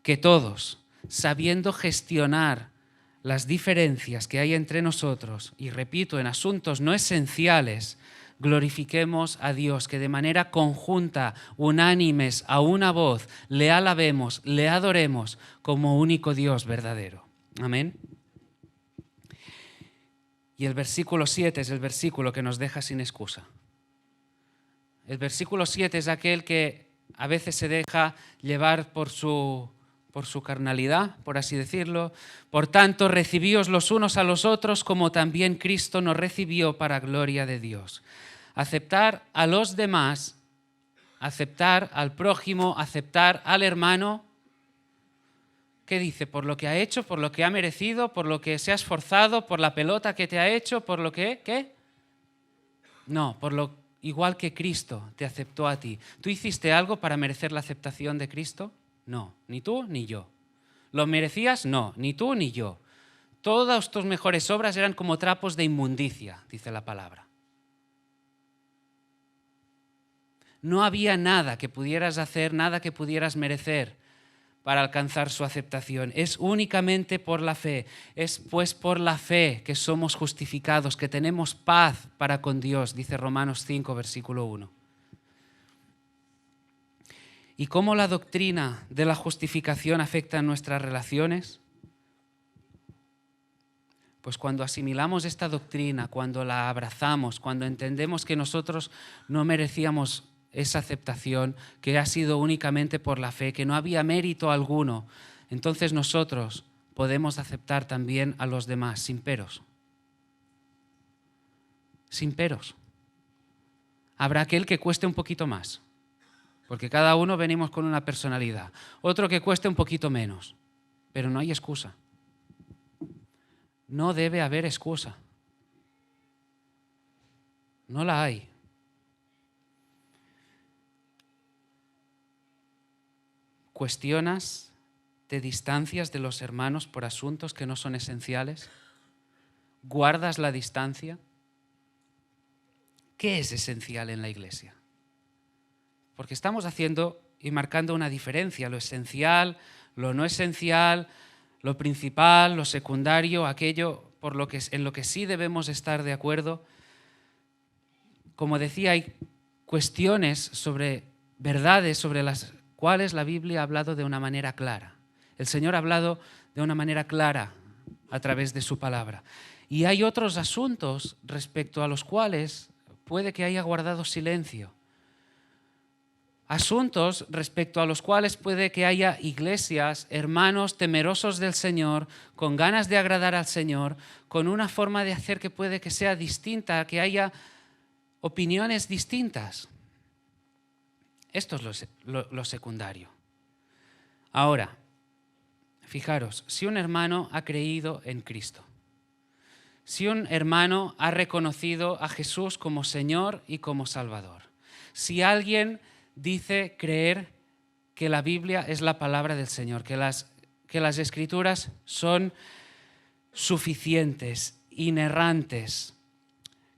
Que todos, sabiendo gestionar las diferencias que hay entre nosotros, y repito, en asuntos no esenciales, glorifiquemos a Dios, que de manera conjunta, unánimes, a una voz, le alabemos, le adoremos como único Dios verdadero. Amén. Y el versículo 7 es el versículo que nos deja sin excusa. El versículo 7 es aquel que a veces se deja llevar por su carnalidad, por así decirlo. Por tanto, recibíos los unos a los otros como también Cristo nos recibió para gloria de Dios. Aceptar a los demás, aceptar al prójimo, aceptar al hermano. ¿Qué dice? Por lo que ha hecho, por lo que ha merecido, por lo que se ha esforzado, por la pelota que te ha hecho, por lo que... ¿Qué? No, por lo igual que Cristo te aceptó a ti. ¿Tú hiciste algo para merecer la aceptación de Cristo? No, ni tú ni yo. ¿Lo merecías? No, ni tú ni yo. Todas tus mejores obras eran como trapos de inmundicia, dice la palabra. No había nada que pudieras hacer, nada que pudieras merecer para alcanzar su aceptación. Es únicamente por la fe. Es pues por la fe que somos justificados, que tenemos paz para con Dios, dice Romanos 5, versículo 1. ¿Y cómo la doctrina de la justificación afecta en nuestras relaciones? Pues cuando asimilamos esta doctrina, cuando la abrazamos, cuando entendemos que nosotros no merecíamos esa aceptación, que ha sido únicamente por la fe, que no había mérito alguno, entonces nosotros podemos aceptar también a los demás sin peros. Sin peros. Habrá aquel que cueste un poquito más, porque cada uno venimos con una personalidad. Otro que cueste un poquito menos, pero no hay excusa. No debe haber excusa. No la hay. ¿Cuestionas, te distancias de los hermanos por asuntos que no son esenciales? ¿Guardas la distancia? ¿Qué es esencial en la iglesia? Porque estamos haciendo y marcando una diferencia, lo esencial, lo no esencial, lo principal, lo secundario, aquello en lo que sí debemos estar de acuerdo. Como decía, hay cuestiones sobre verdades sobre las cuales la Biblia ha hablado de una manera clara. El Señor ha hablado de una manera clara a través de su palabra. Y hay otros asuntos respecto a los cuales puede que haya guardado silencio. Asuntos respecto a los cuales puede que haya iglesias, hermanos temerosos del Señor, con ganas de agradar al Señor, con una forma de hacer que puede que sea distinta, que haya opiniones distintas. Esto es lo secundario. Ahora, fijaros, si un hermano ha creído en Cristo, si un hermano ha reconocido a Jesús como Señor y como Salvador, si alguien dice creer que la Biblia es la palabra del Señor, que las Escrituras son suficientes, inerrantes,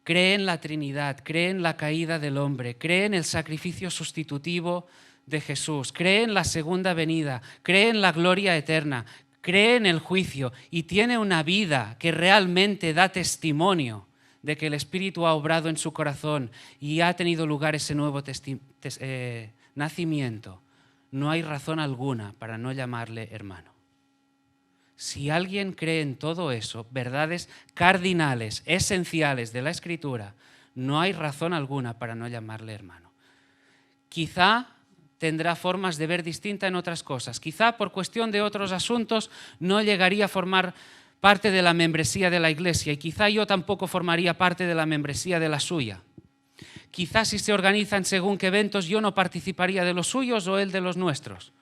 cree en la Trinidad, cree en la caída del hombre, cree en el sacrificio sustitutivo de Jesús, cree en la segunda venida, cree en la gloria eterna, cree en el juicio y tiene una vida que realmente da testimonio de que el Espíritu ha obrado en su corazón y ha tenido lugar ese nuevo nacimiento, no hay razón alguna para no llamarle hermano. Si alguien cree en todo eso, verdades cardinales, esenciales de la Escritura, no hay razón alguna para no llamarle hermano. Quizá tendrá formas de ver distinta en otras cosas. Quizá por cuestión de otros asuntos no llegaría a formar parte de la membresía de la iglesia y quizá yo tampoco formaría parte de la membresía de la suya. Quizá si se organizan según qué eventos yo no participaría de los suyos o él de los nuestros.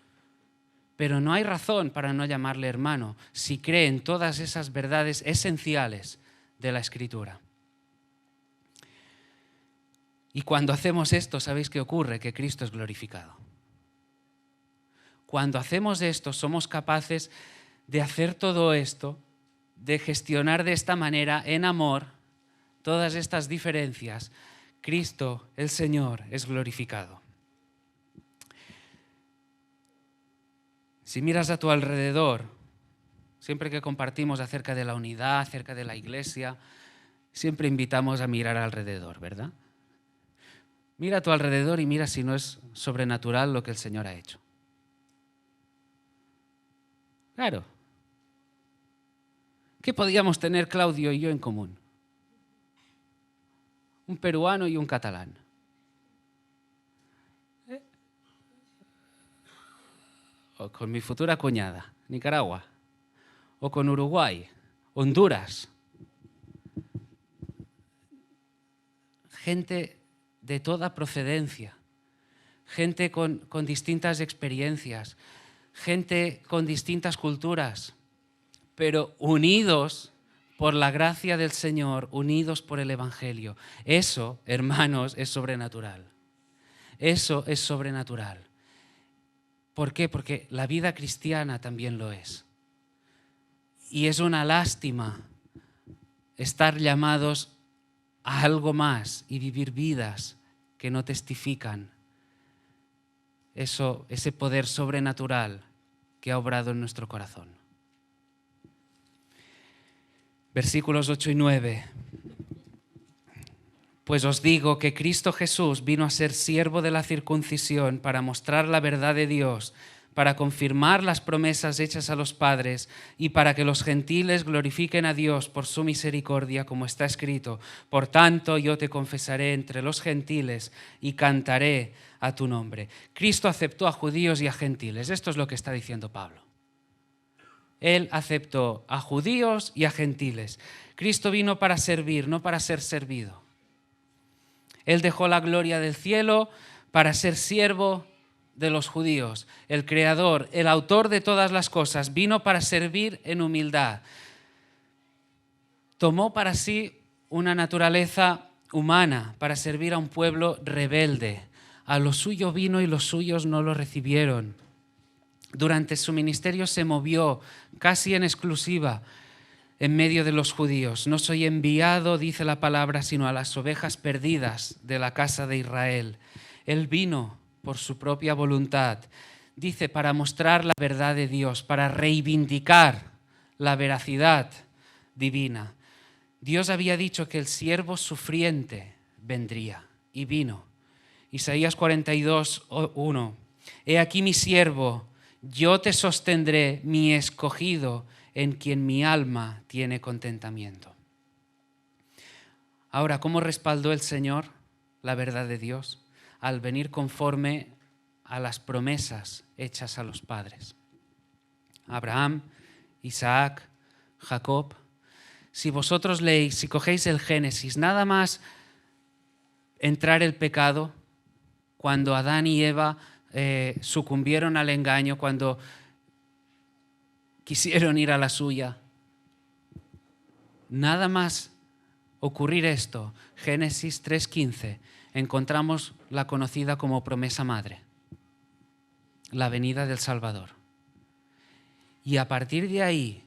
Pero no hay razón para no llamarle hermano si cree en todas esas verdades esenciales de la Escritura. Y cuando hacemos esto, ¿sabéis qué ocurre? Que Cristo es glorificado. Cuando hacemos esto, somos capaces de hacer todo esto, de gestionar de esta manera, en amor, todas estas diferencias. Cristo, el Señor, es glorificado. Si miras a tu alrededor, siempre que compartimos acerca de la unidad, acerca de la iglesia, siempre invitamos a mirar alrededor, ¿verdad? Mira a tu alrededor y mira si no es sobrenatural lo que el Señor ha hecho. Claro. ¿Qué podíamos tener Claudio y yo en común? Un peruano y un catalán. O con mi futura cuñada, Nicaragua. O con Uruguay, Honduras. Gente de toda procedencia. Gente con distintas experiencias. Gente con distintas culturas. Pero unidos por la gracia del Señor, unidos por el Evangelio. Eso, hermanos, es sobrenatural. Eso es sobrenatural. ¿Por qué? Porque la vida cristiana también lo es. Y es una lástima estar llamados a algo más y vivir vidas que no testifican ese poder sobrenatural que ha obrado en nuestro corazón. Versículos 8 y 9. Pues os digo que Cristo Jesús vino a ser siervo de la circuncisión para mostrar la verdad de Dios, para confirmar las promesas hechas a los padres y para que los gentiles glorifiquen a Dios por su misericordia, como está escrito. Por tanto, yo te confesaré entre los gentiles y cantaré a tu nombre. Cristo aceptó a judíos y a gentiles. Esto es lo que está diciendo Pablo. Él aceptó a judíos y a gentiles. Cristo vino para servir, no para ser servido. Él dejó la gloria del cielo para ser siervo de los judíos. El Creador, el autor de todas las cosas, vino para servir en humildad. Tomó para sí una naturaleza humana para servir a un pueblo rebelde. A lo suyo vino y los suyos no lo recibieron. Durante su ministerio se movió casi en exclusiva en medio de los judíos. No soy enviado, dice la palabra, sino a las ovejas perdidas de la casa de Israel. Él vino por su propia voluntad, dice, para mostrar la verdad de Dios, para reivindicar la veracidad divina. Dios había dicho que el siervo sufriente vendría y vino. Isaías 42:1. He aquí mi siervo, yo te sostendré, mi escogido, en quien mi alma tiene contentamiento. Ahora, ¿cómo respaldó el Señor la verdad de Dios? Al venir conforme a las promesas hechas a los padres. Abraham, Isaac, Jacob. Si vosotros leéis, si cogéis el Génesis, nada más entrar el pecado, cuando Adán y Eva sucumbieron al engaño, cuando quisieron ir a la suya. Nada más ocurrir esto, Génesis 3:15, encontramos la conocida como promesa madre, la venida del Salvador. Y a partir de ahí,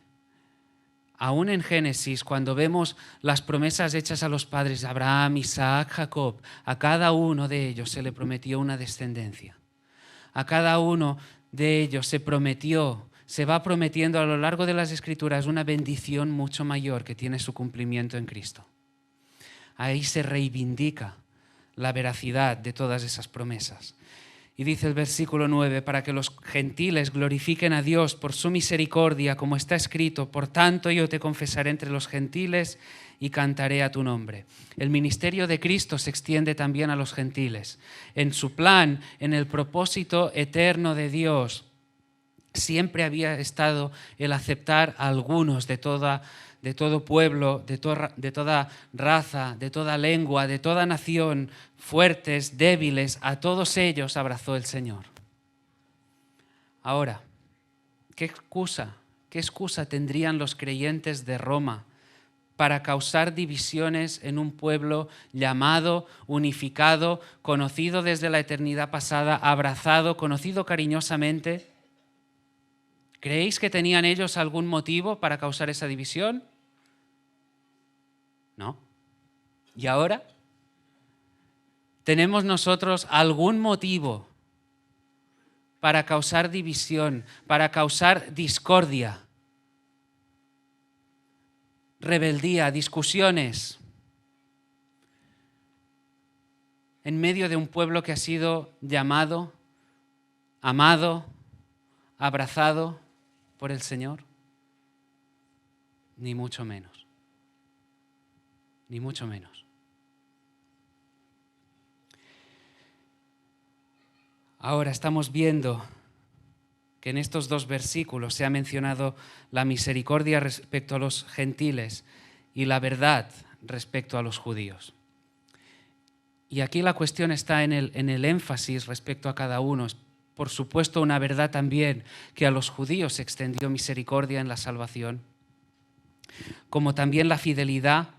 aún en Génesis, cuando vemos las promesas hechas a los padres, Abraham, Isaac, Jacob, a cada uno de ellos se le prometió una descendencia. A cada uno de ellos se va prometiendo a lo largo de las Escrituras una bendición mucho mayor que tiene su cumplimiento en Cristo. Ahí se reivindica la veracidad de todas esas promesas. Y dice el versículo 9, para que los gentiles glorifiquen a Dios por su misericordia, como está escrito, por tanto yo te confesaré entre los gentiles y cantaré a tu nombre. El ministerio de Cristo se extiende también a los gentiles. En su plan, en el propósito eterno de Dios, siempre había estado el aceptar a algunos de todo pueblo, de toda raza, de toda lengua, de toda nación, fuertes, débiles, a todos ellos abrazó el Señor. Ahora, ¿qué excusa tendrían los creyentes de Roma para causar divisiones en un pueblo llamado, unificado, conocido desde la eternidad pasada, abrazado, conocido cariñosamente? ¿Creéis que tenían ellos algún motivo para causar esa división? No. ¿Y ahora? ¿Tenemos nosotros algún motivo para causar división, para causar discordia, rebeldía, discusiones en medio de un pueblo que ha sido llamado, amado, abrazado por el Señor? Ni mucho menos. Ni mucho menos. Ahora estamos viendo que en estos dos versículos se ha mencionado la misericordia respecto a los gentiles y la verdad respecto a los judíos. Y aquí la cuestión está en el énfasis respecto a cada uno. Es, por supuesto, una verdad también que a los judíos se extendió misericordia en la salvación, como también la fidelidad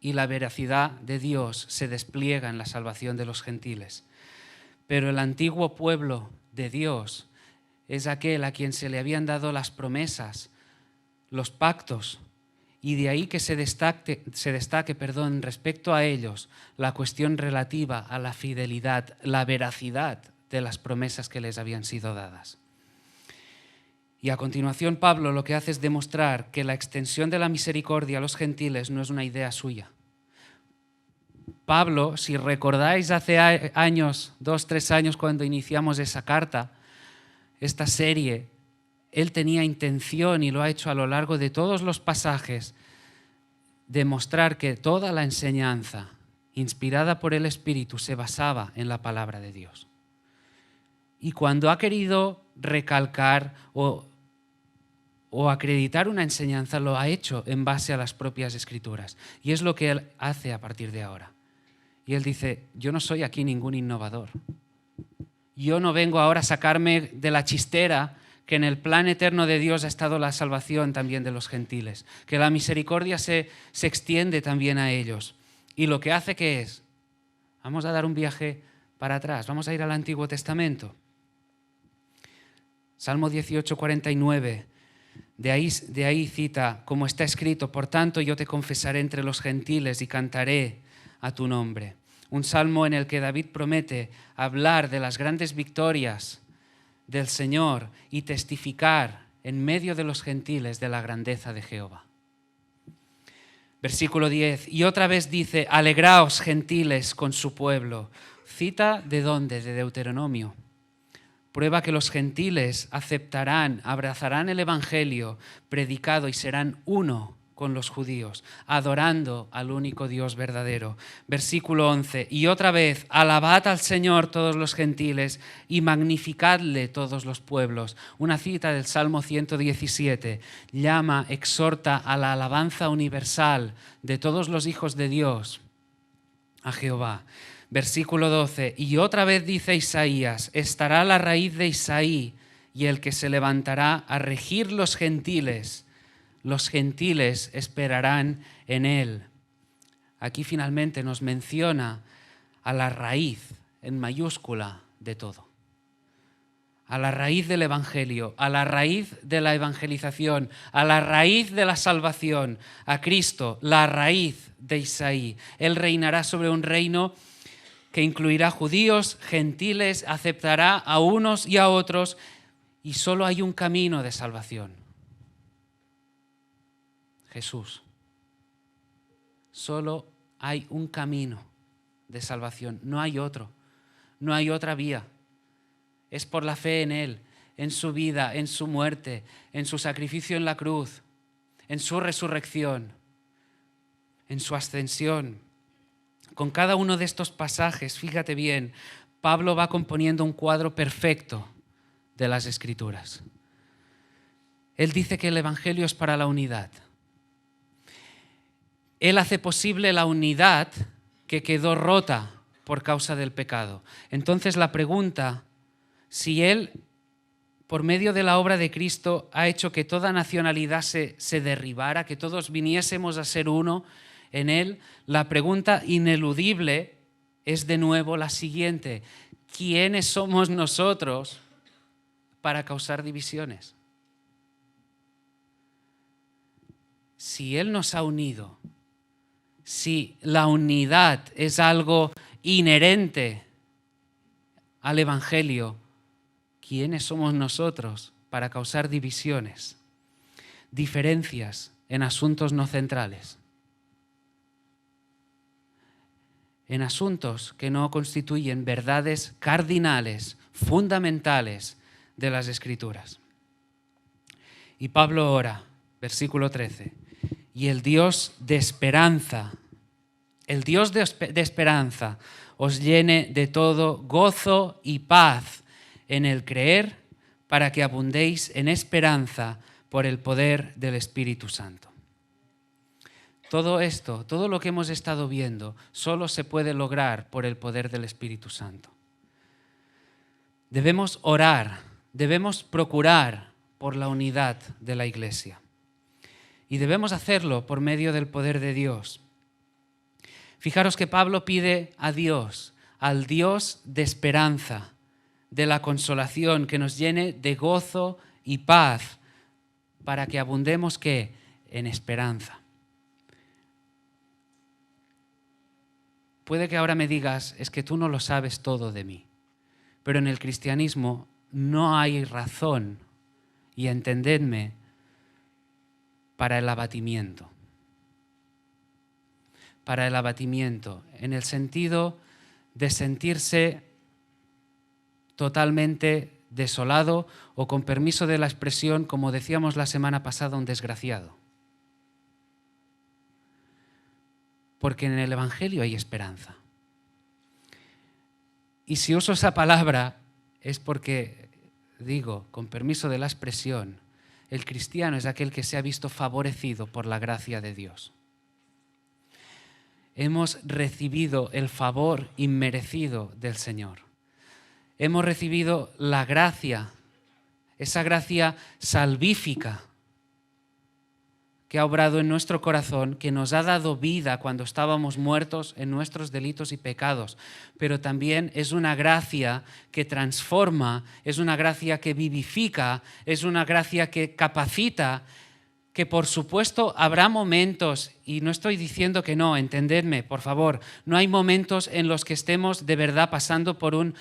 y la veracidad de Dios se despliega en la salvación de los gentiles. Pero el antiguo pueblo de Dios es aquel a quien se le habían dado las promesas, los pactos, y de ahí que se destaque respecto a ellos la cuestión relativa a la fidelidad, la veracidad de las promesas que les habían sido dadas. Y a continuación Pablo lo que hace es demostrar que la extensión de la misericordia a los gentiles no es una idea suya. Pablo, si recordáis hace años, 2-3 años, cuando iniciamos esa carta, esta serie, él tenía intención, y lo ha hecho a lo largo de todos los pasajes, de mostrar que toda la enseñanza inspirada por el Espíritu se basaba en la palabra de Dios. Y cuando ha querido recalcar o acreditar una enseñanza, lo ha hecho en base a las propias Escrituras. Y es lo que él hace a partir de ahora. Y él dice, yo no soy aquí ningún innovador. Yo no vengo ahora a sacarme de la chistera que en el plan eterno de Dios ha estado la salvación también de los gentiles, que la misericordia se extiende también a ellos. Y lo que hace que es, vamos a dar un viaje para atrás, vamos a ir al Antiguo Testamento. Salmo 18, 49. De ahí cita, como está escrito, por tanto yo te confesaré entre los gentiles y cantaré a tu nombre. Un salmo en el que David promete hablar de las grandes victorias del Señor y testificar en medio de los gentiles de la grandeza de Jehová. Versículo 10, y otra vez dice, alegraos gentiles con su pueblo. Cita de dónde, de Deuteronomio. Prueba que los gentiles aceptarán, abrazarán el evangelio predicado y serán uno con los judíos, adorando al único Dios verdadero. Versículo 11, y otra vez, alabad al Señor todos los gentiles y magnificadle todos los pueblos. Una cita del Salmo 117 llama, exhorta a la alabanza universal de todos los hijos de Dios a Jehová. Versículo 12, y otra vez dice Isaías, estará la raíz de Isaí y el que se levantará a regir los gentiles esperarán en él. Aquí finalmente nos menciona a la raíz en mayúscula de todo. A la raíz del evangelio, a la raíz de la evangelización, a la raíz de la salvación, a Cristo, la raíz de Isaí. Él reinará sobre un reino que incluirá judíos, gentiles, aceptará a unos y a otros, y solo hay un camino de salvación. Jesús. Solo hay un camino de salvación, no hay otro, no hay otra vía. Es por la fe en Él, en su vida, en su muerte, en su sacrificio en la cruz, en su resurrección, en su ascensión. Con cada uno de estos pasajes, fíjate bien, Pablo va componiendo un cuadro perfecto de las Escrituras. Él dice que el Evangelio es para la unidad. Él hace posible la unidad que quedó rota por causa del pecado. Entonces la pregunta, si Él, por medio de la obra de Cristo, ha hecho que toda nacionalidad se derribara, que todos viniésemos a ser uno en Él, la pregunta ineludible es de nuevo la siguiente: ¿quiénes somos nosotros para causar divisiones? Si Él nos ha unido, si la unidad es algo inherente al Evangelio, ¿quiénes somos nosotros para causar divisiones, diferencias en asuntos no centrales? En asuntos que no constituyen verdades cardinales, fundamentales de las Escrituras. Y Pablo ora, versículo 13, y el Dios de esperanza, os llene de todo gozo y paz en el creer, para que abundéis en esperanza por el poder del Espíritu Santo. Todo esto, todo lo que hemos estado viendo, solo se puede lograr por el poder del Espíritu Santo. Debemos orar, debemos procurar por la unidad de la Iglesia. Y debemos hacerlo por medio del poder de Dios. Fijaros que Pablo pide a Dios, al Dios de esperanza, de la consolación, que nos llene de gozo y paz, para que abundemos, ¿qué? En esperanza. Puede que ahora me digas, es que tú no lo sabes todo de mí, pero en el cristianismo no hay razón, y entendedme, para el abatimiento. Para el abatimiento, en el sentido de sentirse totalmente desolado o, con permiso de la expresión, como decíamos la semana pasada, un desgraciado. Porque en el Evangelio hay esperanza. Y si uso esa palabra es porque, digo, con permiso de la expresión, el cristiano es aquel que se ha visto favorecido por la gracia de Dios. Hemos recibido el favor inmerecido del Señor. Hemos recibido la gracia, esa gracia salvífica que ha obrado en nuestro corazón, que nos ha dado vida cuando estábamos muertos en nuestros delitos y pecados, pero también es una gracia que transforma, es una gracia que vivifica, es una gracia que capacita, que por supuesto habrá momentos, y no estoy diciendo que no, entendedme, por favor, no hay momentos en los que estemos de verdad pasando por un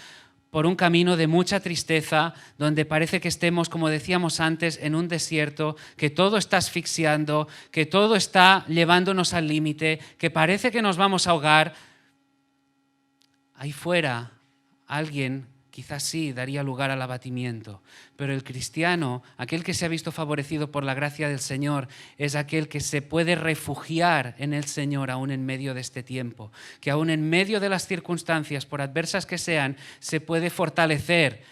camino de mucha tristeza, donde parece que estemos, como decíamos antes, en un desierto, que todo está asfixiando, que todo está llevándonos al límite, que parece que nos vamos a ahogar. Ahí fuera, alguien quizás sí daría lugar al abatimiento, pero el cristiano, aquel que se ha visto favorecido por la gracia del Señor, es aquel que se puede refugiar en el Señor aún en medio de este tiempo, que aún en medio de las circunstancias, por adversas que sean, se puede fortalecer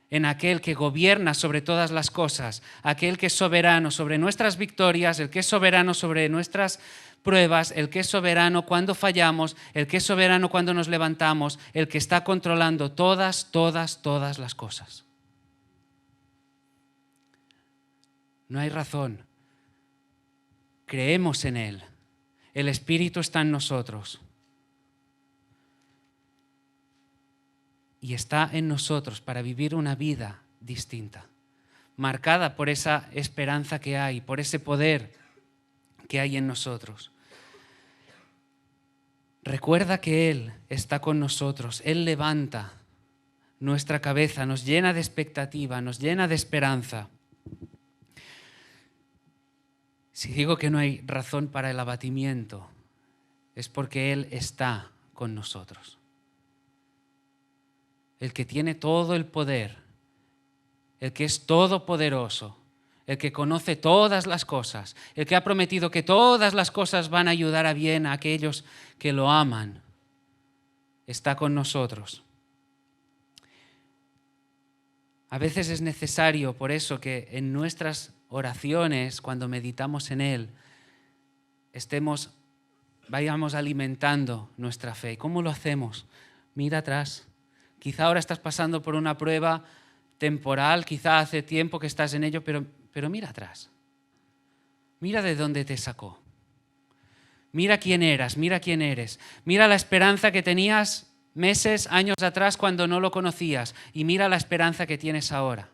en aquel que gobierna sobre todas las cosas, aquel que es soberano sobre nuestras victorias, el que es soberano sobre nuestras pruebas, el que es soberano cuando fallamos, el que es soberano cuando nos levantamos, el que está controlando todas las cosas. No hay razón. Creemos en Él. El Espíritu está en nosotros. Y está en nosotros para vivir una vida distinta, marcada por esa esperanza que hay, por ese poder que hay en nosotros. Recuerda que Él está con nosotros, Él levanta nuestra cabeza, nos llena de expectativa, nos llena de esperanza. Si digo que no hay razón para el abatimiento, es porque Él está con nosotros. El que tiene todo el poder, el que es todopoderoso, el que conoce todas las cosas, el que ha prometido que todas las cosas van a ayudar a bien a aquellos que lo aman, está con nosotros. A veces es necesario, por eso, que en nuestras oraciones, cuando meditamos en Él, vayamos alimentando nuestra fe. ¿Cómo lo hacemos? Mira atrás. Quizá ahora estás pasando por una prueba temporal, quizá hace tiempo que estás en ello, pero mira atrás. Mira de dónde te sacó. Mira quién eras, mira quién eres. Mira la esperanza que tenías meses, años atrás cuando no lo conocías, y mira la esperanza que tienes ahora.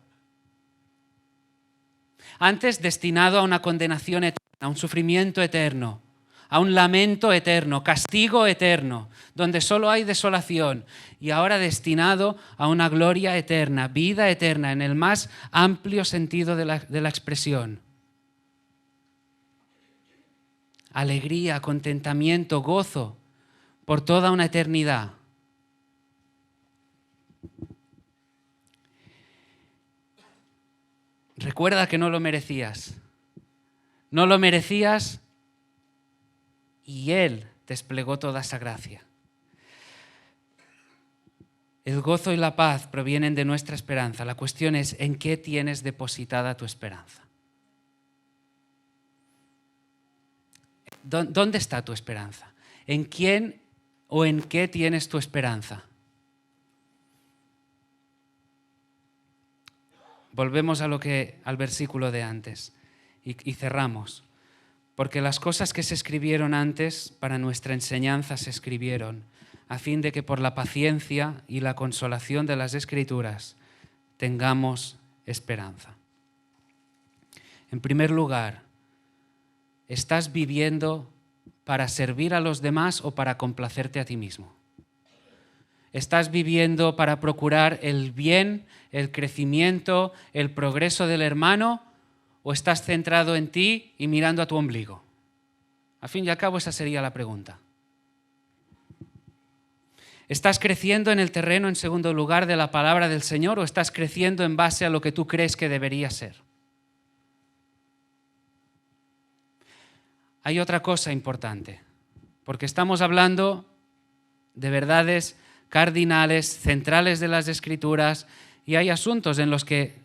Antes destinado a una condenación eterna, a un sufrimiento eterno, a un lamento eterno, castigo eterno, donde solo hay desolación, y ahora destinado a una gloria eterna, vida eterna, en el más amplio sentido de la expresión. Alegría, contentamiento, gozo por toda una eternidad. Recuerda que no lo merecías. No lo merecías y Él desplegó toda esa gracia. El gozo y la paz provienen de nuestra esperanza. La cuestión es, ¿en qué tienes depositada tu esperanza? ¿Dónde está tu esperanza? ¿En quién o en qué tienes tu esperanza? Volvemos al versículo de antes y cerramos. Porque las cosas que se escribieron antes para nuestra enseñanza se escribieron, a fin de que por la paciencia y la consolación de las Escrituras tengamos esperanza. En primer lugar, ¿estás viviendo para servir a los demás o para complacerte a ti mismo? ¿Estás viviendo para procurar el bien, el crecimiento, el progreso del hermano? ¿O estás centrado en ti y mirando a tu ombligo? Al fin y al cabo, esa sería la pregunta. ¿Estás creciendo en el terreno, en segundo lugar, de la palabra del Señor o estás creciendo en base a lo que tú crees que debería ser? Hay otra cosa importante, porque estamos hablando de verdades cardinales, centrales de las Escrituras, y hay asuntos en los que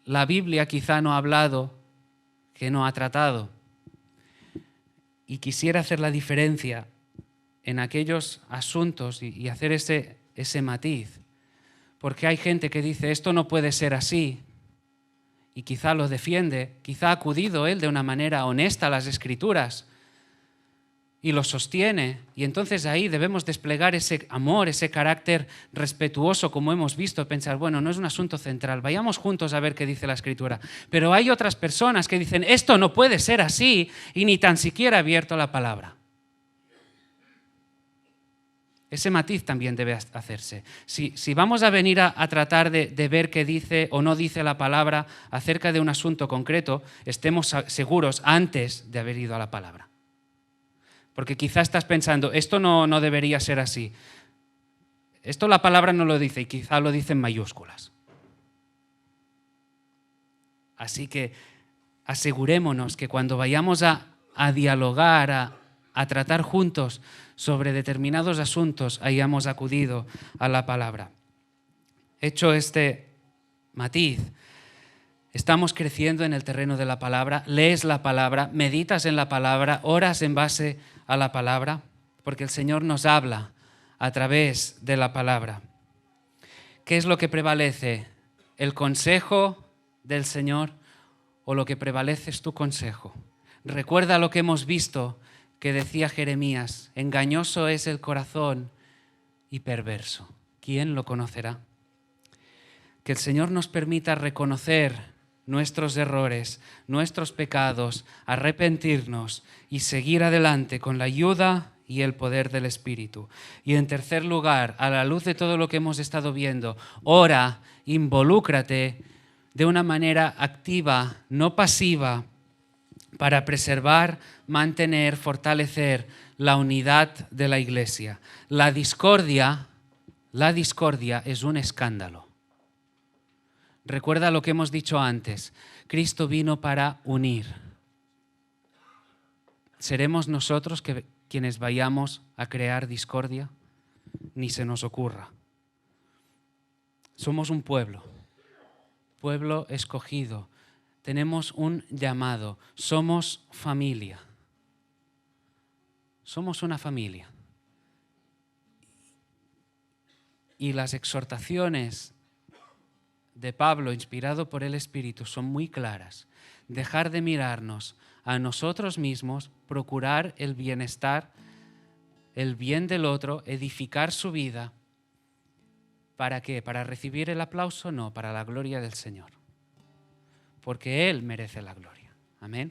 la Biblia quizá no ha hablado, que no ha tratado. Y quisiera hacer la diferencia en aquellos asuntos y hacer ese matiz. Porque hay gente que dice, esto no puede ser así. y quizá lo defiende, quizá ha acudido él de una manera honesta a las Escrituras y lo sostiene, y entonces ahí debemos desplegar ese amor, ese carácter respetuoso, como hemos visto, pensar, bueno, no es un asunto central, vayamos juntos a ver qué dice la Escritura. Pero hay otras personas que dicen, esto no puede ser así, y ni tan siquiera abierto la palabra. Ese matiz también debe hacerse. Si vamos a venir a tratar de ver qué dice o no dice la palabra acerca de un asunto concreto, estemos seguros antes de haber ido a la palabra. Porque quizá estás pensando, esto no debería ser así. Esto la palabra no lo dice y quizá lo dice en mayúsculas. Así que asegurémonos que cuando vayamos a dialogar, a tratar juntos sobre determinados asuntos, hayamos acudido a la palabra. Hecho este matiz, estamos creciendo en el terreno de la palabra, lees la palabra, meditas en la palabra, oras en base a la palabra, porque el Señor nos habla a través de la palabra. ¿Qué es lo que prevalece? ¿El consejo del Señor o lo que prevalece es tu consejo? Recuerda lo que hemos visto que decía Jeremías, engañoso es el corazón y perverso. ¿Quién lo conocerá? Que el Señor nos permita reconocer nuestros errores, nuestros pecados, arrepentirnos y seguir adelante con la ayuda y el poder del Espíritu. Y en tercer lugar, a la luz de todo lo que hemos estado viendo, ora, involúcrate de una manera activa, no pasiva, para preservar, mantener, fortalecer la unidad de la Iglesia. La discordia es un escándalo. Recuerda lo que hemos dicho antes. Cristo vino para unir. ¿Seremos nosotros quienes vayamos a crear discordia? Ni se nos ocurra. Somos un pueblo escogido. Tenemos un llamado. Somos familia. Somos una familia. Y las exhortaciones de Pablo, inspirado por el Espíritu, son muy claras. Dejar de mirarnos a nosotros mismos, procurar el bienestar, el bien del otro, edificar su vida. ¿Para qué? ¿Para recibir el aplauso? No, para la gloria del Señor. Porque Él merece la gloria. Amén.